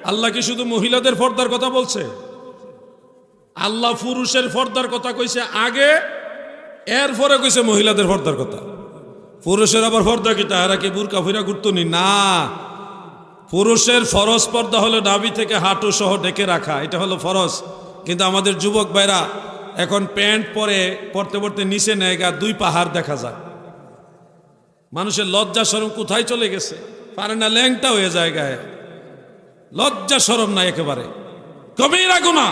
আল্লাহ কি শুধু মহিলাদের পর্দার কথা বলছে? আল্লাহ পুরুষের পর্দার কথা কইছে আগে, এরপরে কইছে মহিলাদের পর্দার কথা। পুরুষের আবার পর্দা কি তাহারা কি বুরকা ফিরা ঘুরতো নি? না, পুরুষের ফরজ পর্দা হলো নাভি থেকে হাঁটু সহ ঢেকে রাখা, এটা হলো ফরজ। কিন্তু আমাদের যুবক ভাইরা এখন প্যান্ট পরে পড়তে পড়তে নিচে নেয়গা 2 পাহাড় দেখা যায়, মানুষের লজ্জা শরম কোথায় চলে গেছে, পারে না, ল্যাংটা হয়ে যায় গায়ে, লজ্জা শরম নাই একেবারে, কবিরা গুনাহ।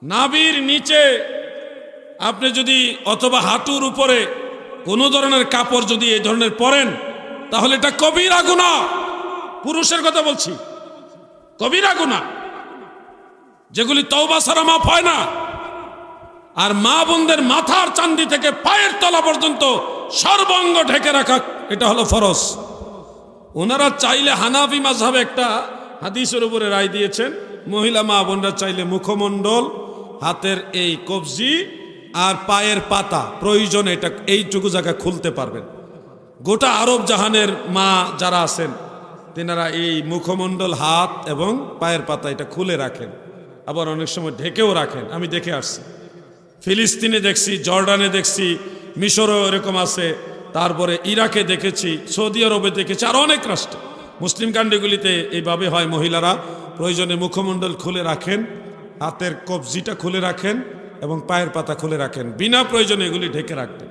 নাভির নিচে আপনি যদি অথবা হাঁটুর উপরে কোনো ধরনের কাপড় যদি এই ধরনের পরেন, তাহলে এটা কবিরা গুনাহ। পুরুষের কথা বলছি, কবিরা গুনাহ, যেগুলি তওবা ছাড়া মাফ হয় না। আর মা বোনদের মাথার চান্দি থেকে পায়ের তলা পর্যন্ত সর্বাঙ্গ ঢেকে রাখা, এটা হলো ফরজ। ওনারা চাইলে হানাফি মাযহাবে একটা হাদিসের উপরে রায় দিয়েছেন, মহিলা মা বোনরা চাইলে মুখমণ্ডল, হাতের এই কবজি আর পায়ের পাতা প্রয়োজনে এটা এইটুকু জায়গা খুলতে পারবেন। গোটা আরব জাহানের মা যারা আছেন তেনারা এই মুখমণ্ডল, হাত এবং পায়ের পাতা এটা খুলে রাখেন, আবার অনেক সময় ঢেকেও রাখেন। আমি দেখে আসছি, ফিলিস্তিনে দেখছি, জর্ডানে দেখছি, মিশরও এরকম আছে, তারপরে ইরাকে দেখেছি, সৌদি আরবে দেখেছি, আর অনেক রাষ্ট্রে মুসলিম কান্ট্রিগুলিতে এইভাবে হয়। মহিলারা প্রয়োজনে মুখমণ্ডল খুলে রাখেন, হাতের কবজিটা খুলে রাখেন এবং পায়ের পাতা খুলে রাখেন, বিনা প্রয়োজনে এগুলি ঢেকে রাখবেন,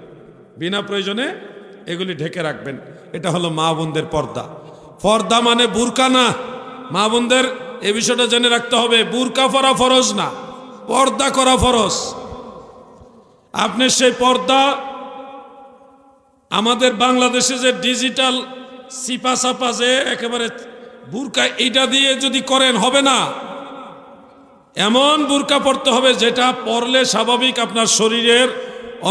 বিনা প্রয়োজনে এগুলি ঢেকে রাখবেন। এটা হলো মা বোনদের পর্দা। পর্দা মানে বুরকা না, মা বোনদের এই বিষয়টা জেনে রাখতে হবে। বুরকা পরা ফরজ না, পর্দা করা ফরজ। আপনি সেই পর্দা আমাদের বাংলাদেশে যে ডিজিটাল সিপা সাপা যে একেবারে বুরকা, এইটা দিয়ে যদি করেন হবে না। এমন বুরকা পরতে হবে যেটা পরলে স্বাভাবিক আপনার শরীরের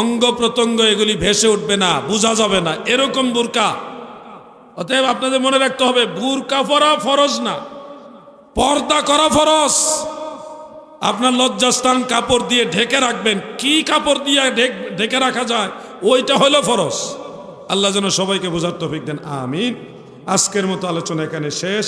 অঙ্গ প্রত্যঙ্গ এগুলি ভেসে উঠবে না, বোঝা যাবে না, এরকম বুরকা। অতএব আপনাদের মনে রাখতে হবে, বুরকা পরা ফরজ না, পর্দা করা ফরজ। আপনার লজ্জাস্থান কাপড় দিয়ে ঢেকে রাখবেন, কি কাপড় দিয়ে ঢেকে রাখা যায় ওইটা হলো ফরজ। আল্লাহ যেন সবাইকে বোঝার তৌফিক দেন, আমিন। আজকের মতো আলোচনা এখানে শেষ।